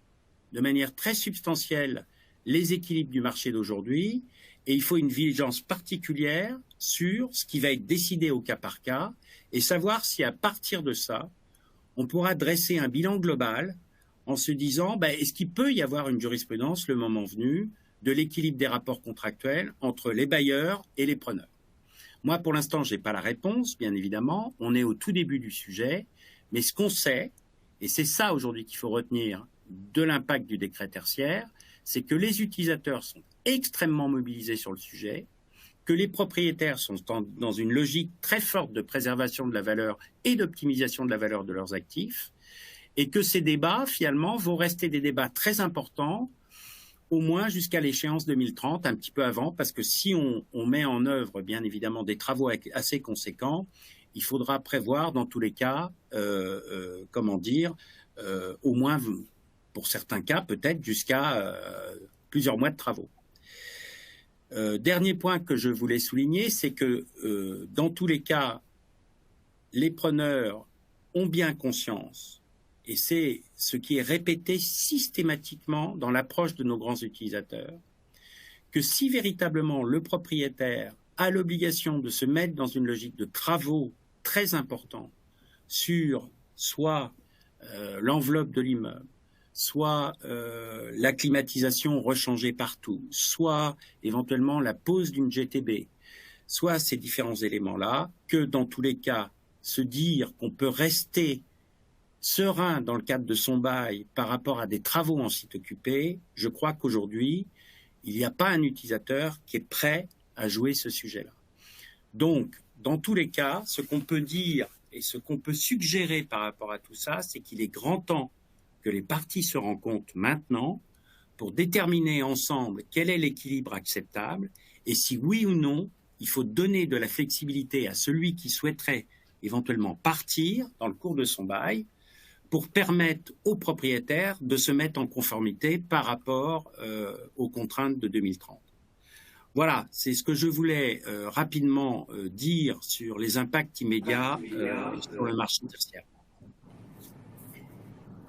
S4: de manière très substantielle les équilibres du marché d'aujourd'hui. Et il faut une vigilance particulière sur ce qui va être décidé au cas par cas et savoir si à partir de ça, on pourra dresser un bilan global en se disant est-ce qu'il peut y avoir une jurisprudence le moment venu de l'équilibre des rapports contractuels entre les bailleurs et les preneurs. Moi, pour l'instant, je n'ai pas la réponse, bien évidemment. On est au tout début du sujet. Mais ce qu'on sait, et c'est ça aujourd'hui qu'il faut retenir de l'impact du décret tertiaire, c'est que les utilisateurs sont extrêmement mobilisés sur le sujet, que les propriétaires sont dans une logique très forte de préservation de la valeur et d'optimisation de la valeur de leurs actifs, et que ces débats, finalement, vont rester des débats très importants, au moins jusqu'à l'échéance 2030, un petit peu avant, parce que si on met en œuvre, bien évidemment, des travaux assez conséquents, il faudra prévoir, dans tous les cas, au moins, pour certains cas, peut-être jusqu'à plusieurs mois de travaux. Dernier point que je voulais souligner, c'est que dans tous les cas, les preneurs ont bien conscience, et c'est ce qui est répété systématiquement dans l'approche de nos grands utilisateurs, que si véritablement le propriétaire a l'obligation de se mettre dans une logique de travaux très importants sur soit l'enveloppe de l'immeuble, soit la climatisation rechangée partout, soit éventuellement la pose d'une GTB, soit ces différents éléments-là, que dans tous les cas, se dire qu'on peut rester serein dans le cadre de son bail par rapport à des travaux en site occupé, je crois qu'aujourd'hui, il n'y a pas un utilisateur qui est prêt à jouer ce sujet-là. Donc, dans tous les cas, ce qu'on peut dire et ce qu'on peut suggérer par rapport à tout ça, c'est qu'il est grand temps que les parties se rencontrent maintenant pour déterminer ensemble quel est l'équilibre acceptable et si oui ou non, il faut donner de la flexibilité à celui qui souhaiterait éventuellement partir dans le cours de son bail pour permettre aux propriétaires de se mettre en conformité par rapport aux contraintes de 2030. Voilà, c'est ce que je voulais rapidement dire sur les impacts immédiats sur le marché tertiaire.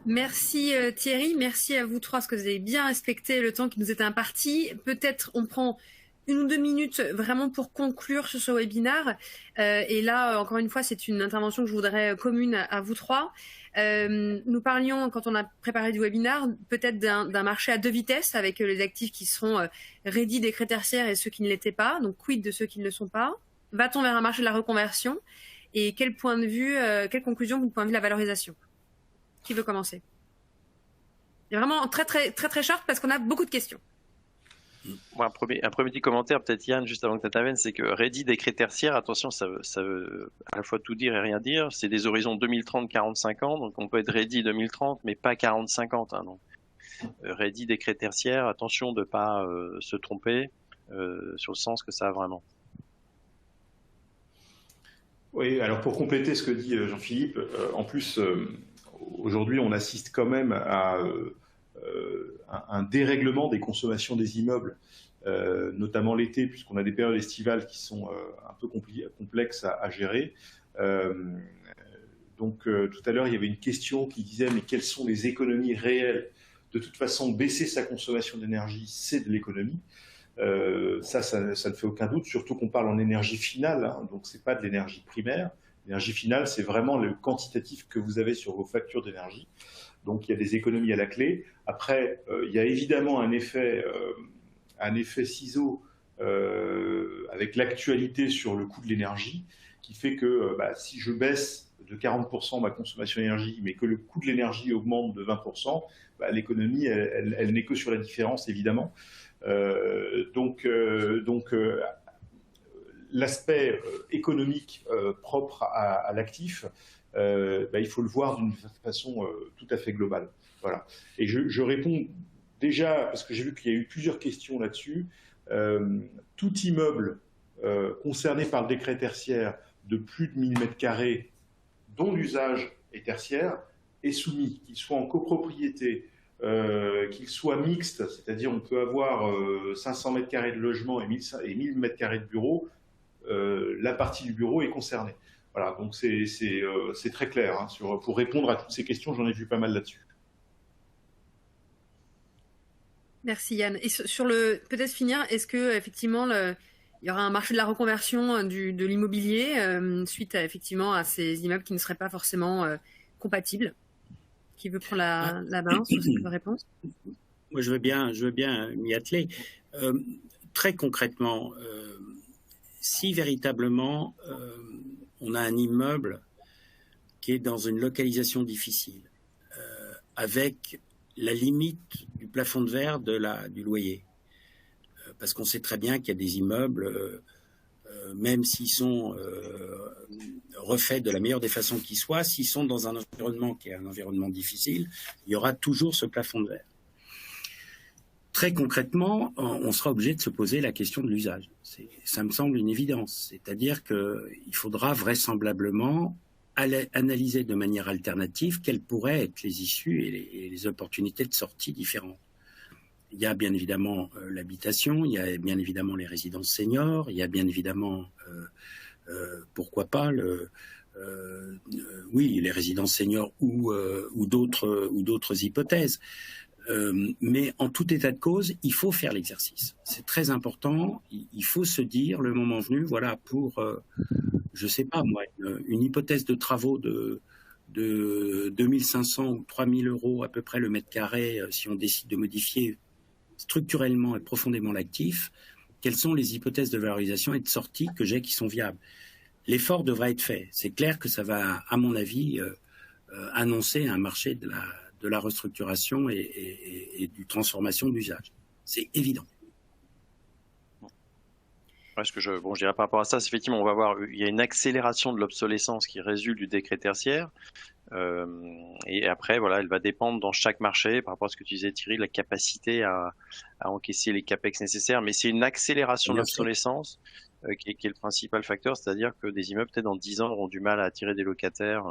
S1: Merci Thierry, merci à vous trois parce que vous avez bien respecté le temps qui nous était imparti. Peut-être on prend 1 ou 2 minutes vraiment pour conclure sur ce webinaire. Et là, encore une fois, c'est une intervention que je voudrais commune à vous trois. Nous parlions, quand on a préparé du webinaire, peut-être d'un marché à 2 vitesses avec les actifs qui seront ready décret tertiaire et ceux qui ne l'étaient pas. Donc, quid de ceux qui ne le sont pas? Va-t-on vers un marché de la reconversion? Et quel point de vue, quelle conclusion du point de vue de la valorisation? Qui veut commencer? C'est vraiment très, très, très, très short parce qu'on a beaucoup de questions.
S3: Moi, un premier petit commentaire, peut-être Yann, juste avant que tu interviennes, c'est que ready décret tertiaire, attention, ça veut à la fois tout dire et rien dire. C'est des horizons 2030-45 ans, donc on peut être ready 2030, mais pas 40-50. Hein, donc. Ready décret tertiaire, attention de ne pas se tromper sur le sens que ça a vraiment.
S2: Oui, alors pour compléter ce que dit Jean-Philippe, en plus, aujourd'hui, on assiste quand même à un dérèglement des consommations des immeubles, notamment l'été, puisqu'on a des périodes estivales qui sont un peu complexes à gérer. Donc tout à l'heure, il y avait une question qui disait mais quelles sont les économies réelles? De toute façon, baisser sa consommation d'énergie, c'est de l'économie. Ça ne fait aucun doute, surtout qu'on parle en énergie finale, hein, donc c'est pas de l'énergie primaire. L'énergie finale, c'est vraiment le quantitatif que vous avez sur vos factures d'énergie. Donc il y a des économies à la clé. Après, il y a évidemment un effet ciseau avec l'actualité sur le coût de l'énergie qui fait que si je baisse de 40% ma consommation d'énergie, mais que le coût de l'énergie augmente de 20%, l'économie, elle n'est que sur la différence, évidemment. Donc l'aspect économique propre à l'actif, il faut le voir d'une façon tout à fait globale. Voilà. Et je réponds déjà, parce que j'ai vu qu'il y a eu plusieurs questions là-dessus, tout immeuble concerné par le décret tertiaire de plus de 1000 m², dont l'usage est tertiaire, est soumis, qu'il soit en copropriété, qu'il soit mixte, c'est-à-dire on peut avoir 500 m² de logement et 1000 m² de bureau, la partie du bureau est concernée. Voilà, donc c'est très clair. Hein, pour répondre à toutes ces questions, j'en ai vu pas mal là-dessus.
S1: Merci Yann. Et sur peut-être finir, est-ce que effectivement il y aura un marché de la reconversion de l'immobilier suite effectivement à ces immeubles qui ne seraient pas forcément compatibles? Qui veut prendre la main sur cette réponse?
S4: Moi, je veux bien m'y atteler. Très concrètement, si véritablement on a un immeuble qui est dans une localisation difficile, avec la limite du plafond de verre du loyer, parce qu'on sait très bien qu'il y a des immeubles, même s'ils sont refaits de la meilleure des façons qui soient, s'ils sont dans un environnement qui est un environnement difficile, il y aura toujours ce plafond de verre. Très concrètement, on sera obligé de se poser la question de l'usage. Ça me semble une évidence. C'est-à-dire qu'il faudra vraisemblablement analyser de manière alternative quelles pourraient être les issues et les opportunités de sortie différentes. il y a bien évidemment l'habitation, il y a bien évidemment les résidences seniors, il y a bien évidemment, pourquoi pas, oui, les résidences seniors ou d'autres hypothèses. Mais en tout état de cause, il faut faire l'exercice. C'est très important. Il faut se dire, le moment venu, voilà, pour, je sais pas moi, une hypothèse de travaux de 2500 ou 3000 euros à peu près le mètre carré, si on décide de modifier structurellement et profondément l'actif, quelles sont les hypothèses de valorisation et de sortie que j'ai qui sont viables. L'effort devra être fait. C'est clair que ça va, à mon avis, annoncer un marché de la restructuration et du transformation d'usage. C'est évident.
S3: Ouais, je dirais par rapport à ça, effectivement, on va voir, il y a une accélération de l'obsolescence qui résulte du décret tertiaire. Et après, voilà, elle va dépendre dans chaque marché, par rapport à ce que tu disais, Thierry, la capacité à encaisser les capex nécessaires. Mais c'est une accélération de l'obsolescence qui est le principal facteur, c'est-à-dire que des immeubles, peut-être dans 10 ans, auront du mal à attirer des locataires.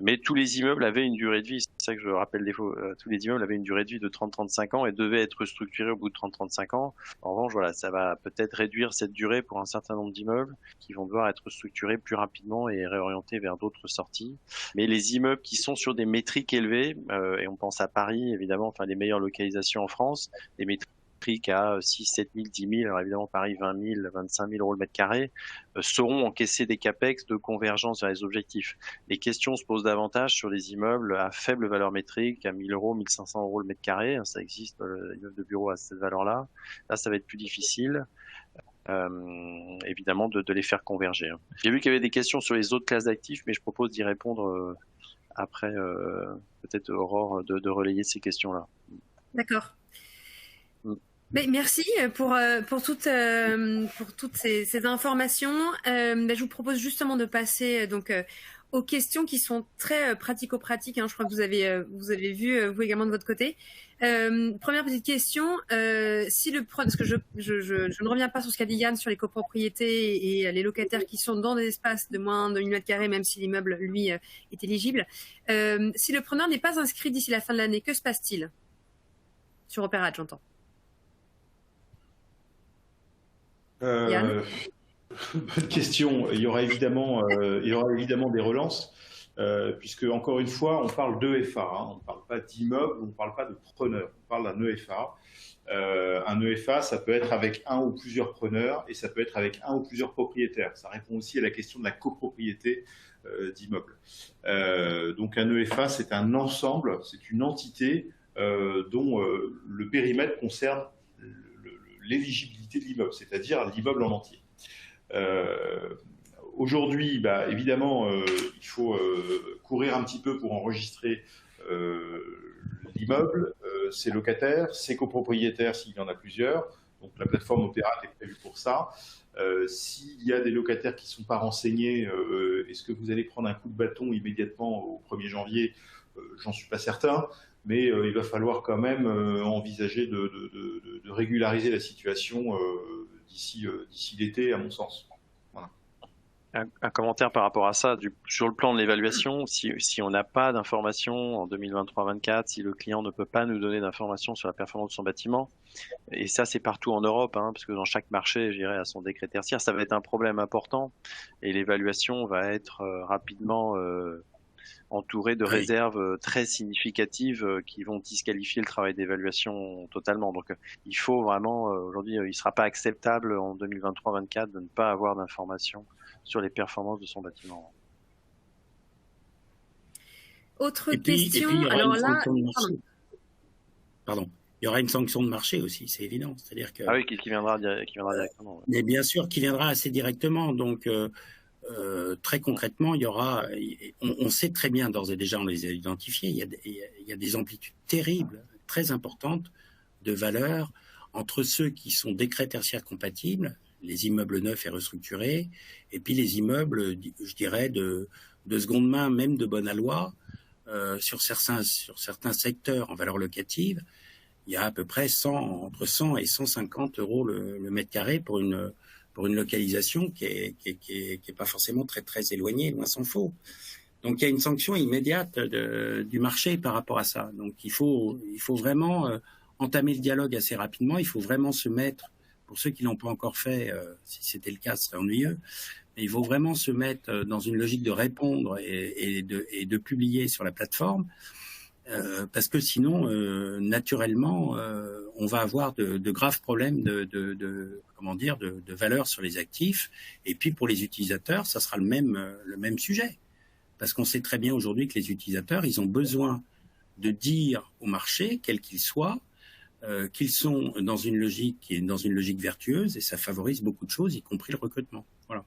S3: Mais tous les immeubles avaient une durée de vie, c'est ça que je rappelle tous les immeubles avaient une durée de vie de 30-35 ans et devaient être structurés au bout de 30-35 ans. En revanche, voilà, ça va peut-être réduire cette durée pour un certain nombre d'immeubles qui vont devoir être structurés plus rapidement et réorientés vers d'autres sorties. Mais les immeubles qui sont sur des métriques élevées, et on pense à Paris, évidemment, enfin les meilleures localisations en France, les métriques à 6, 7 000, 10 000, alors évidemment Paris 20 000, 25 000 euros le mètre carré, sauront encaisser des capex de convergence vers les objectifs. Les questions se posent davantage sur les immeubles à faible valeur métrique, à 1 000 euros, 1 500 euros le mètre carré, ça existe, l'immeuble de bureau à cette valeur-là. Là, ça va être plus difficile. Évidemment de les faire converger. J'ai vu qu'il y avait des questions sur les autres classes d'actifs, mais je propose d'y répondre après, peut-être Aurore, de relayer ces questions-là.
S1: D'accord. Mais merci pour toutes ces informations. Je vous propose justement de passer aux questions qui sont très pratico-pratiques. Je crois que vous avez vu vous également de votre côté. Première petite question, parce que je ne reviens pas sur ce qu'a dit Yann sur les copropriétés et les locataires qui sont dans des espaces de moins de 1000 m², même si l'immeuble lui est éligible. Si le preneur n'est pas inscrit d'ici la fin de l'année, que se passe-t-il sur Opérate, j'entends.
S2: Bonne question. Il y aura évidemment des relances, puisque encore une fois, on parle d'EFA. On ne parle pas d'immeuble, on ne parle pas de preneur. On parle d'un EFA. Un EFA, ça peut être avec un ou plusieurs preneurs et ça peut être avec un ou plusieurs propriétaires. Ça répond aussi à la question de la copropriété d'immeubles. Donc un EFA, c'est un ensemble, c'est une entité dont le périmètre concerne l'éligibilité de l'immeuble, c'est-à-dire l'immeuble en entier. Aujourd'hui, évidemment, il faut courir un petit peu pour enregistrer l'immeuble, ses locataires, ses copropriétaires s'il y en a plusieurs. Donc la plateforme Opérate est prévue pour ça. S'il y a des locataires qui ne sont pas renseignés, est-ce que vous allez prendre un coup de bâton immédiatement au 1er janvier? J'en suis pas certain. Mais il va falloir quand même envisager de régulariser la situation d'ici l'été, à mon sens. Voilà.
S3: Un commentaire par rapport à ça, sur le plan de l'évaluation, si on n'a pas d'informations en 2023-24, si le client ne peut pas nous donner d'informations sur la performance de son bâtiment, et ça c'est partout en Europe, parce que dans chaque marché, je dirais, à son décret tertiaire, ça va être un problème important, et l'évaluation va être rapidement entouré de réserves très significatives qui vont disqualifier le travail d'évaluation totalement. Donc il faut vraiment, aujourd'hui, il ne sera pas acceptable en 2023-24 de ne pas avoir d'informations sur les performances de son bâtiment.
S1: Autre question, alors là...
S4: Pardon. Il y aura une sanction de marché aussi, c'est évident. C'est-à-dire que...
S3: Ah oui, qui viendra directement. Ouais.
S4: Mais bien sûr, qui viendra assez directement. Donc... très concrètement, il y aura, on sait très bien d'ores et déjà, on les a identifiés, il y a des amplitudes terribles, très importantes de valeur entre ceux qui sont décrets tertiaires compatibles, les immeubles neufs et restructurés, et puis les immeubles, je dirais, de seconde main, même de bonne aloi, sur certains secteurs en valeur locative, il y a à peu près entre 100 et 150 euros le mètre carré pour une localisation qui est pas forcément très très éloignée, loin s'en faut. Donc il y a une sanction immédiate du marché par rapport à ça. Donc il faut vraiment entamer le dialogue assez rapidement. Il faut vraiment se mettre, pour ceux qui l'ont pas encore fait, si c'était le cas, ce serait ennuyeux, mais il faut vraiment se mettre dans une logique de répondre et de publier sur la plateforme. Parce que sinon, naturellement, on va avoir de graves problèmes de valeur sur les actifs. Et puis pour les utilisateurs, ça sera le même sujet. Parce qu'on sait très bien aujourd'hui que les utilisateurs, ils ont besoin de dire au marché, quel qu'il soit, qu'ils sont dans une logique qui est dans une logique vertueuse, et ça favorise beaucoup de choses, y compris le recrutement. Voilà.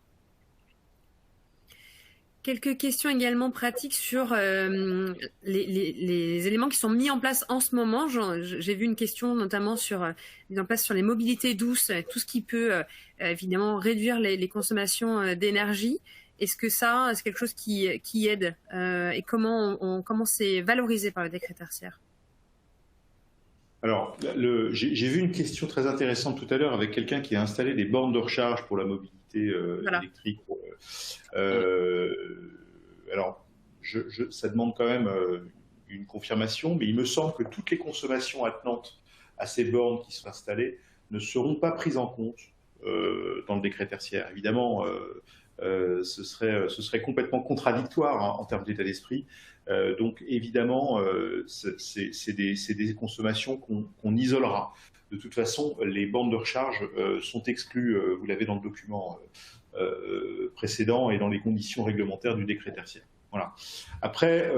S1: Quelques questions également pratiques sur les éléments qui sont mis en place en ce moment. J'ai vu une question notamment mise en place sur les mobilités douces, tout ce qui peut évidemment réduire les consommations d'énergie. Est-ce que ça, c'est quelque chose qui aide et comment c'est valorisé par le décret tertiaire?
S2: Alors, j'ai vu une question très intéressante tout à l'heure avec quelqu'un qui a installé des bornes de recharge pour la mobilité électrique. Alors, ça demande quand même une confirmation, mais il me semble que toutes les consommations attenantes à ces bornes qui sont installées ne seront pas prises en compte dans le décret tertiaire. Évidemment, ce serait complètement contradictoire en termes d'état d'esprit. Donc évidemment, c'est des consommations qu'on isolera. De toute façon, les bornes de recharge sont exclues, vous l'avez dans le document précédent et dans les conditions réglementaires du décret tertiaire. Voilà. Après,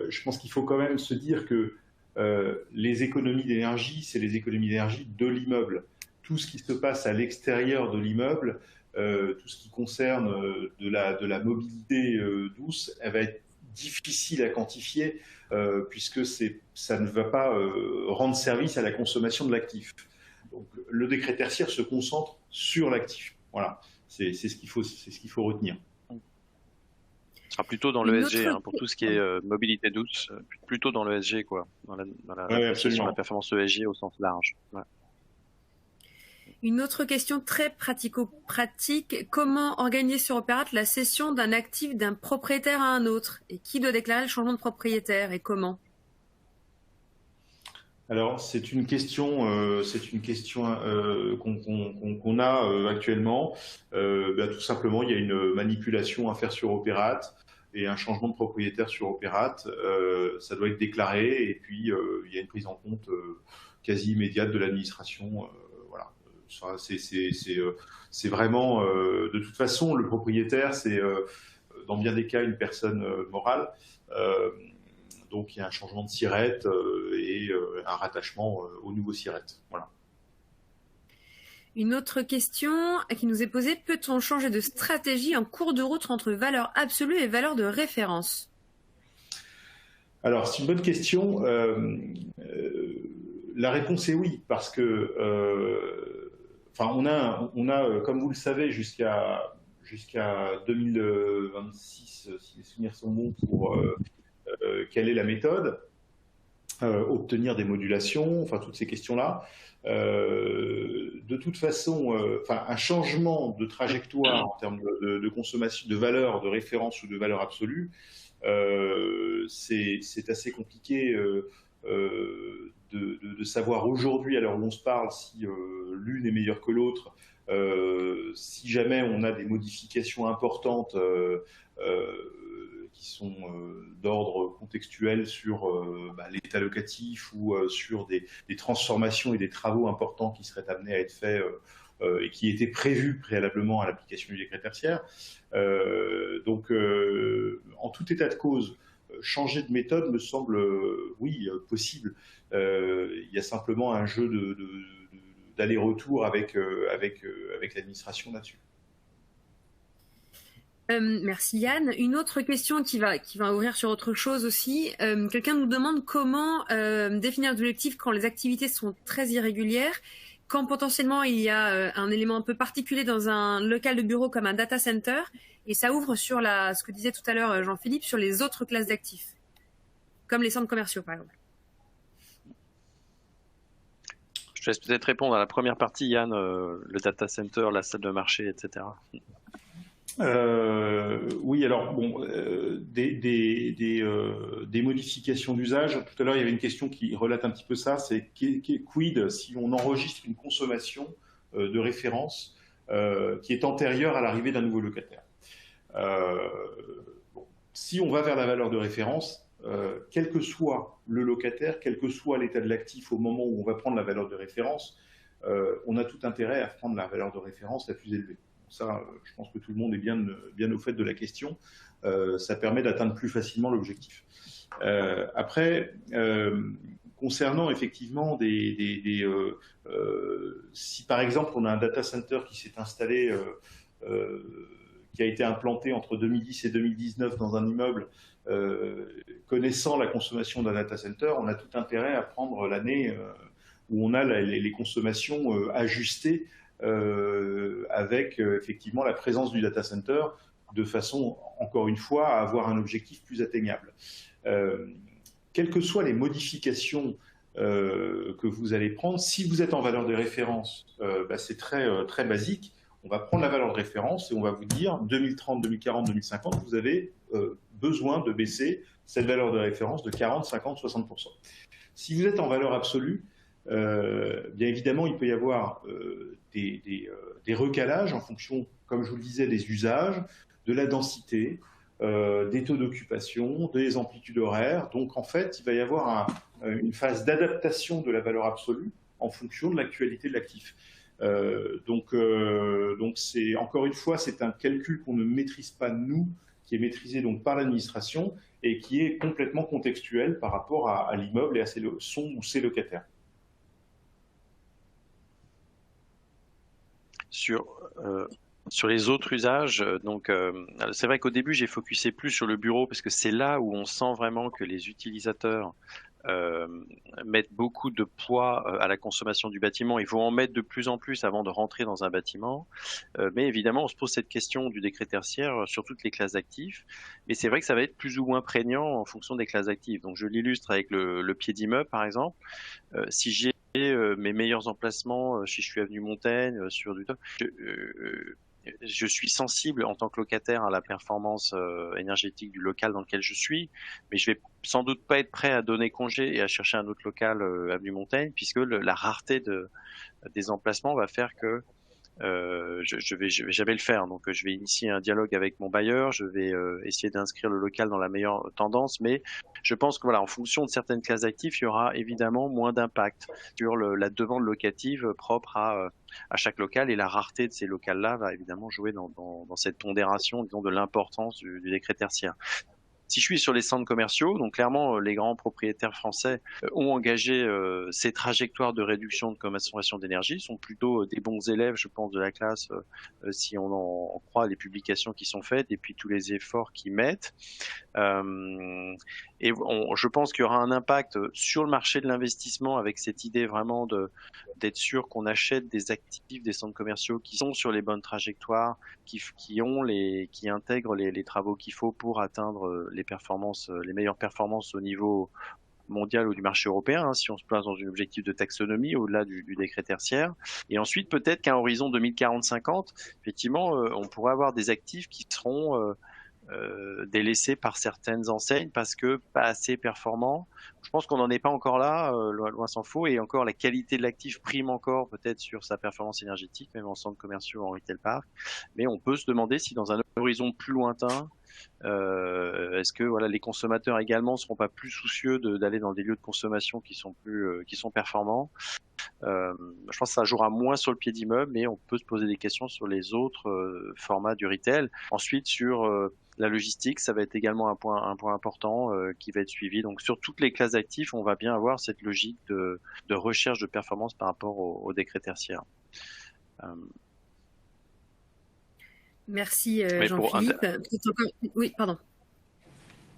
S2: je pense qu'il faut quand même se dire que les économies d'énergie, c'est les économies d'énergie de l'immeuble. Tout ce qui se passe à l'extérieur de l'immeuble, tout ce qui concerne de la mobilité douce, elle va être difficile à quantifier puisque ça ne va pas rendre service à la consommation de l'actif. Donc le décret tertiaire se concentre sur l'actif. Voilà, c'est ce qu'il faut retenir.
S3: Ce sera plutôt dans l'ESG pour tout ce qui est mobilité douce, plutôt dans l'ESG quoi, dans la performance ESG au sens large. Ouais.
S1: Une autre question très pratico-pratique, comment organiser sur Opérate la cession d'un actif d'un propriétaire à un autre? Et qui doit déclarer le changement de propriétaire et comment?
S2: Alors, c'est une question qu'on a actuellement. Tout simplement, il y a une manipulation à faire sur Opérate et un changement de propriétaire sur Opérate. Ça doit être déclaré et puis il y a une prise en compte quasi immédiate de l'administration. C'est vraiment, de toute façon, le propriétaire, c'est dans bien des cas une personne morale. Donc il y a un changement de SIRET et un rattachement au nouveau SIRET. Voilà.
S1: Une autre question qui nous est posée, peut-on changer de stratégie en cours de route entre valeur absolue et valeur de référence?
S2: Alors c'est une bonne question. La réponse est oui, parce que on a, comme vous le savez, jusqu'à 2026, si les souvenirs sont bons, pour quelle est la méthode, obtenir des modulations, toutes ces questions-là. De toute façon, un changement de trajectoire en termes de consommation, de valeur de référence ou de valeur absolue, c'est assez compliqué de savoir aujourd'hui, à l'heure où on se parle, si l'une est meilleure que l'autre. Si jamais on a des modifications importantes qui sont d'ordre contextuel sur l'état locatif ou sur des transformations et des travaux importants qui seraient amenés à être faits et qui étaient prévus préalablement à l'application du décret tertiaire. Donc, en tout état de cause, changer de méthode me semble, possible. Il y a simplement un jeu d'aller-retour avec l'administration là-dessus.
S1: Merci Yann. Une autre question qui va ouvrir sur autre chose aussi. Quelqu'un nous demande comment définir des objectifs quand les activités sont très irrégulières, quand potentiellement il y a un élément un peu particulier dans un local de bureau comme un data center, et ça ouvre sur ce que disait tout à l'heure Jean-Philippe, sur les autres classes d'actifs, comme les centres commerciaux par exemple.
S3: Je te laisse peut-être répondre à la première partie, Yann, le data center, la salle de marché, etc.
S2: Oui, alors bon, des modifications d'usage. Tout à l'heure, il y avait une question qui relate un petit peu ça. C'est quid si on enregistre une consommation de référence qui est antérieure à l'arrivée d'un nouveau locataire. Bon, si on va vers la valeur de référence, quel que soit le locataire, quel que soit l'état de l'actif au moment où on va prendre la valeur de référence, on a tout intérêt à prendre la valeur de référence la plus élevée. Ça, je pense que tout le monde est bien au fait de la question. Ça permet d'atteindre plus facilement l'objectif. Après, concernant effectivement si par exemple on a un data center qui s'est installé, qui a été implanté entre 2010 et 2019 dans un immeuble, connaissant la consommation d'un data center, on a tout intérêt à prendre l'année où on a les consommations ajustées avec effectivement la présence du data center, de façon, encore une fois, à avoir un objectif plus atteignable. Quelles que soient les modifications que vous allez prendre, si vous êtes en valeur de référence, c'est très basique. On va prendre la valeur de référence et on va vous dire 2030, 2040, 2050, vous avez besoin de baisser cette valeur de référence de 40, 50, 60%. Si vous êtes en valeur absolue, bien évidemment, il peut y avoir des recalages en fonction, comme je vous le disais, des usages, de la densité, des taux d'occupation, des amplitudes horaires. Donc, en fait, il va y avoir une phase d'adaptation de la valeur absolue en fonction de l'actualité de l'actif. Donc, c'est, encore une fois, c'est un calcul qu'on ne maîtrise pas nous, qui est maîtrisé donc par l'administration et qui est complètement contextuel par rapport à l'immeuble et à son ou ses locataires.
S3: Sur les autres usages, donc c'est vrai qu'au début j'ai focusé plus sur le bureau parce que c'est là où on sent vraiment que les utilisateurs mettent beaucoup de poids à la consommation du bâtiment. Il faut en mettre de plus en plus avant de rentrer dans un bâtiment. Mais évidemment, on se pose cette question du décret tertiaire sur toutes les classes d'actifs. Mais c'est vrai que ça va être plus ou moins prégnant en fonction des classes d'actifs. Donc je l'illustre avec le pied d'immeuble, par exemple. Si j'ai mes meilleurs emplacements, si je suis avenue Montaigne, sur du top, je suis sensible en tant que locataire à la performance énergétique du local dans lequel je suis, mais je vais sans doute pas être prêt à donner congé et à chercher un autre local avenue Montaigne, puisque la rareté des emplacements va faire que je vais jamais le faire. Donc je vais initier un dialogue avec mon bailleur, je vais essayer d'inscrire le local dans la meilleure tendance, mais je pense que voilà, en fonction de certaines classes d'actifs, il y aura évidemment moins d'impact sur la demande locative propre à chaque local, et la rareté de ces locals-là va évidemment jouer dans cette pondération, disons, de l'importance du décret tertiaire. Si je suis sur les centres commerciaux, donc clairement les grands propriétaires français ont engagé ces trajectoires de réduction de consommation d'énergie, sont plutôt des bons élèves, je pense, de la classe, si on en croit les publications qui sont faites et puis tous les efforts qu'ils mettent. Et je pense qu'il y aura un impact sur le marché de l'investissement avec cette idée vraiment d'être sûr qu'on achète des actifs des centres commerciaux qui sont sur les bonnes trajectoires, qui intègrent les travaux qu'il faut pour atteindre les meilleures performances au niveau mondial ou du marché européen, hein, si on se place dans un objectif de taxonomie au-delà du décret tertiaire. Et ensuite, peut-être qu'à un horizon 2040-50, effectivement, on pourrait avoir des actifs qui seront délaissés par certaines enseignes parce que pas assez performants. Je pense qu'on n'en est pas encore là, loin s'en faut, et encore la qualité de l'actif prime encore peut-être sur sa performance énergétique, même en centre commerciaux, en retail park. Mais on peut se demander si dans un horizon plus lointain, est-ce que voilà, les consommateurs également seront pas plus soucieux d'aller dans des lieux de consommation qui sont performants. Je pense que ça jouera moins sur le pied d'immeuble, mais on peut se poser des questions sur les autres formats du retail. Ensuite, sur la logistique, ça va être également un point important qui va être suivi. Donc, sur toutes les classes d'actifs, on va bien avoir cette logique de recherche de performance par rapport au décret tertiaire.
S1: Merci Jean-Philippe. Oui, pardon.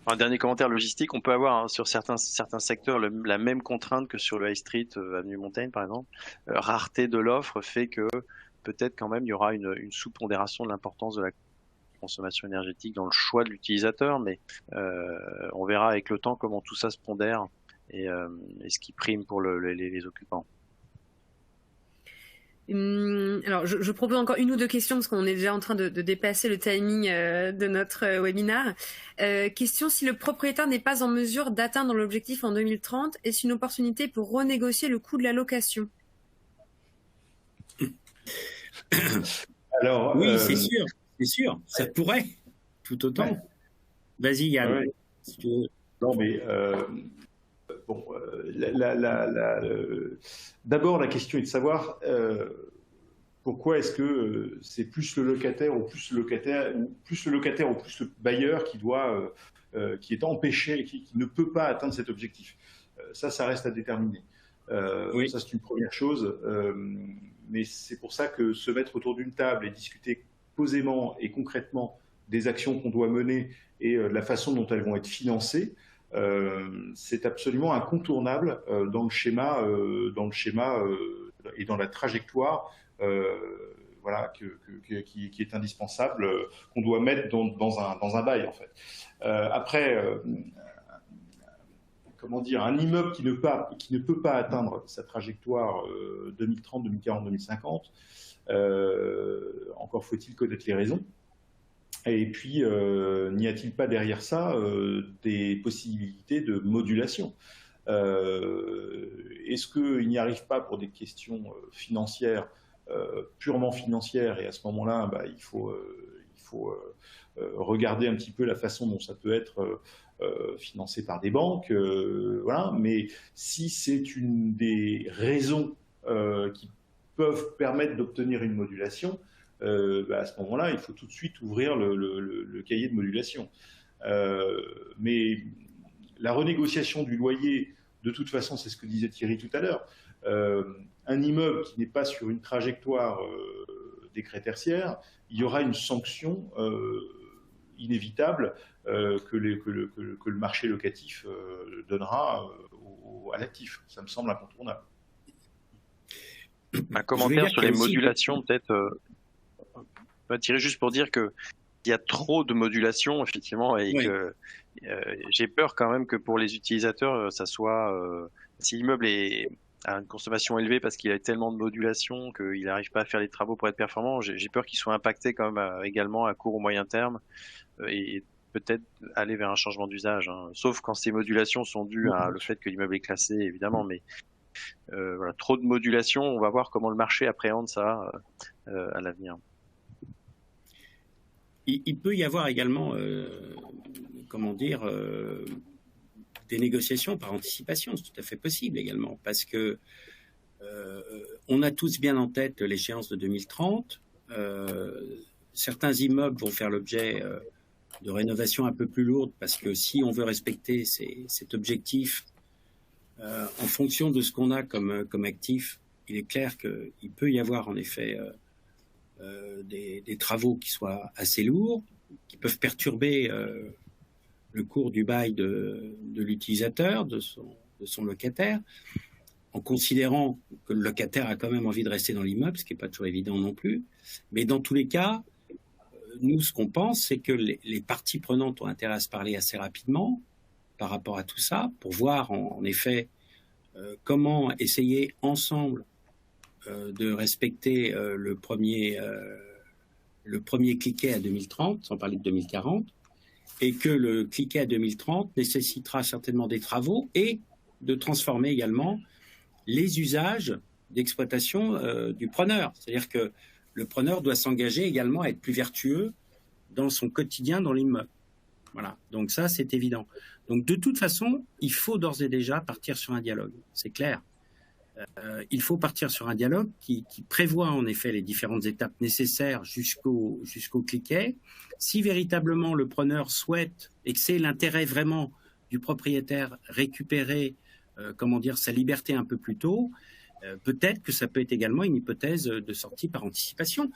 S3: Un dernier commentaire logistique, on peut avoir sur certains secteurs la même contrainte que sur le High Street, avenue Montaigne par exemple. Rareté de l'offre fait que peut-être quand même il y aura une sous-pondération de l'importance de la consommation énergétique dans le choix de l'utilisateur, mais on verra avec le temps comment tout ça se pondère et ce qui prime pour les occupants.
S1: Alors, je propose encore une ou deux questions parce qu'on est déjà en train de dépasser le timing de notre webinaire. Question, si le propriétaire n'est pas en mesure d'atteindre l'objectif en 2030, est-ce une opportunité pour renégocier le coût de la location?
S2: Alors,
S4: oui, c'est sûr, ça pourrait, tout autant. Ouais. Vas-y, Yann. Ouais. Si tu veux.
S2: Non, mais bon, d'abord, la question est de savoir pourquoi est-ce que c'est plus le locataire ou plus le bailleur qui est empêché, qui ne peut pas atteindre cet objectif. Ça reste à déterminer. Oui. Ça, c'est une première chose. Mais c'est pour ça que se mettre autour d'une table et discuter posément et concrètement des actions qu'on doit mener et la façon dont elles vont être financées, c'est absolument incontournable dans le schéma et dans la trajectoire voilà, qui est indispensable, qu'on doit mettre dans un bail en fait. Après, comment dire, un immeuble qui ne peut pas atteindre sa trajectoire 2030, 2040, 2050, encore faut-il connaître les raisons. Et puis, n'y a-t-il pas derrière ça des possibilités de modulation? Est-ce qu'il n'y arrive pas pour des questions financières, purement financières, et à ce moment-là, bah, il faut regarder un petit peu la façon dont ça peut être financé par des banques, voilà. Mais si c'est une des raisons qui peuvent permettre d'obtenir une modulation, bah à ce moment-là, il faut tout de suite ouvrir le cahier de modulation. Mais la renégociation du loyer, de toute façon, c'est ce que disait Thierry tout à l'heure. Un immeuble qui n'est pas sur une trajectoire décret-tertiaire, il y aura une sanction inévitable que le marché locatif donnera à l'actif. Ça me semble incontournable.
S3: Un commentaire sur les modulations, peut-être. Thierry, juste pour dire que il y a trop de modulation, effectivement, et oui. Que j'ai peur quand même que pour les utilisateurs, ça soit si l'immeuble a une consommation élevée parce qu'il a tellement de modulation qu'il n'arrive pas à faire les travaux pour être performant, j'ai peur qu'il soit impacté quand même également à court ou moyen terme et peut-être aller vers un changement d'usage, hein. Sauf quand ces modulations sont dues à le fait que l'immeuble est classé, évidemment, mais voilà, trop de modulation, on va voir comment le marché appréhende ça à l'avenir.
S4: Il peut y avoir également, comment dire, des négociations par anticipation, c'est tout à fait possible également, parce que on a tous bien en tête l'échéance de 2030. Certains immeubles vont faire l'objet de rénovations un peu plus lourdes, parce que si on veut respecter cet objectif, en fonction de ce qu'on a comme actif, il est clair qu'il peut y avoir en effet des travaux qui soient assez lourds, qui peuvent perturber le cours du bail de l'utilisateur, de son locataire, en considérant que le locataire a quand même envie de rester dans l'immeuble, ce qui n'est pas toujours évident non plus. Mais dans tous les cas, nous, ce qu'on pense, c'est que les parties prenantes ont intérêt à se parler assez rapidement par rapport à tout ça, pour voir en effet comment essayer ensemble de respecter le premier cliquet à 2030, sans parler de 2040, et que le cliquet à 2030 nécessitera certainement des travaux et de transformer également les usages d'exploitation du preneur. C'est-à-dire que le preneur doit s'engager également à être plus vertueux dans son quotidien dans l'immeuble. Voilà, donc ça, c'est évident. Donc de toute façon, il faut d'ores et déjà partir sur un dialogue, c'est clair. Il faut partir sur un dialogue qui prévoit en effet les différentes étapes nécessaires jusqu'au cliquet. Si véritablement le preneur souhaite, et que c'est l'intérêt vraiment du propriétaire, récupérer sa liberté un peu plus tôt, peut-être que ça peut être également une hypothèse de sortie par anticipation.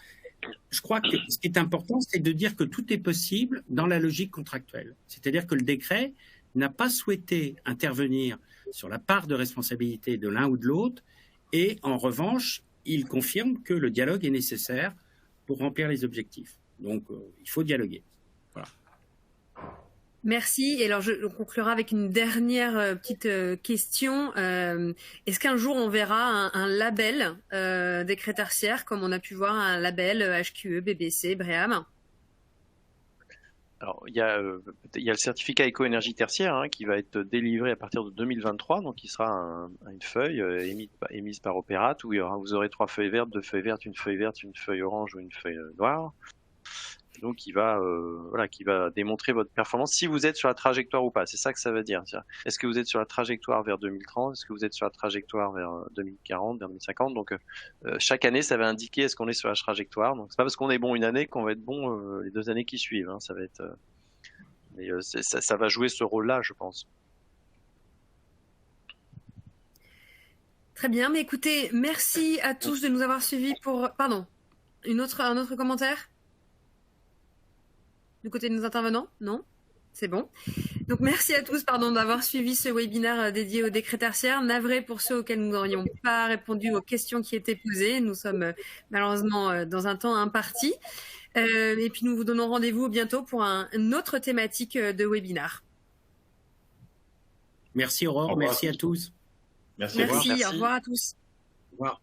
S4: Je crois que ce qui est important, c'est de dire que tout est possible dans la logique contractuelle. C'est-à-dire que le décret n'a pas souhaité intervenir sur la part de responsabilité de l'un ou de l'autre, et en revanche, il confirme que le dialogue est nécessaire pour remplir les objectifs. Donc, il faut dialoguer. Voilà.
S1: Merci. Et alors, on conclura avec une dernière petite question. Est-ce qu'un jour, on verra un label décret tertiaire, comme on a pu voir un label HQE, BBC, BREEAM?
S3: Alors, il y a le certificat éco-énergie tertiaire qui va être délivré à partir de 2023, donc il sera une feuille émise par Opérat où vous aurez 3 feuilles vertes, 2 feuilles vertes, une feuille verte, une feuille orange ou une feuille noire. Donc, qui va démontrer votre performance si vous êtes sur la trajectoire ou pas. C'est ça que ça veut dire. Est-ce que vous êtes sur la trajectoire vers 2030? Est-ce que vous êtes sur la trajectoire vers 2040, vers 2050? Donc, chaque année, ça va indiquer est-ce qu'on est sur la trajectoire. Donc, c'est pas parce qu'on est bon une année qu'on va être bon les 2 années qui suivent. Ça va être, mais ça va jouer ce rôle-là, je pense.
S1: Très bien. Mais écoutez, merci à tous de nous avoir suivis pour. Pardon. Un autre commentaire? Du côté de nos intervenants? Non? C'est bon. Donc, merci à tous d'avoir suivi ce webinaire dédié au décret tertiaire. Navré pour ceux auxquels nous n'aurions pas répondu aux questions qui étaient posées. Nous sommes malheureusement dans un temps imparti. Et puis, nous vous donnons rendez-vous bientôt pour une autre thématique de webinaire.
S4: Merci Aurore, merci à tous.
S2: Merci,
S1: au revoir à tous.
S4: Au revoir.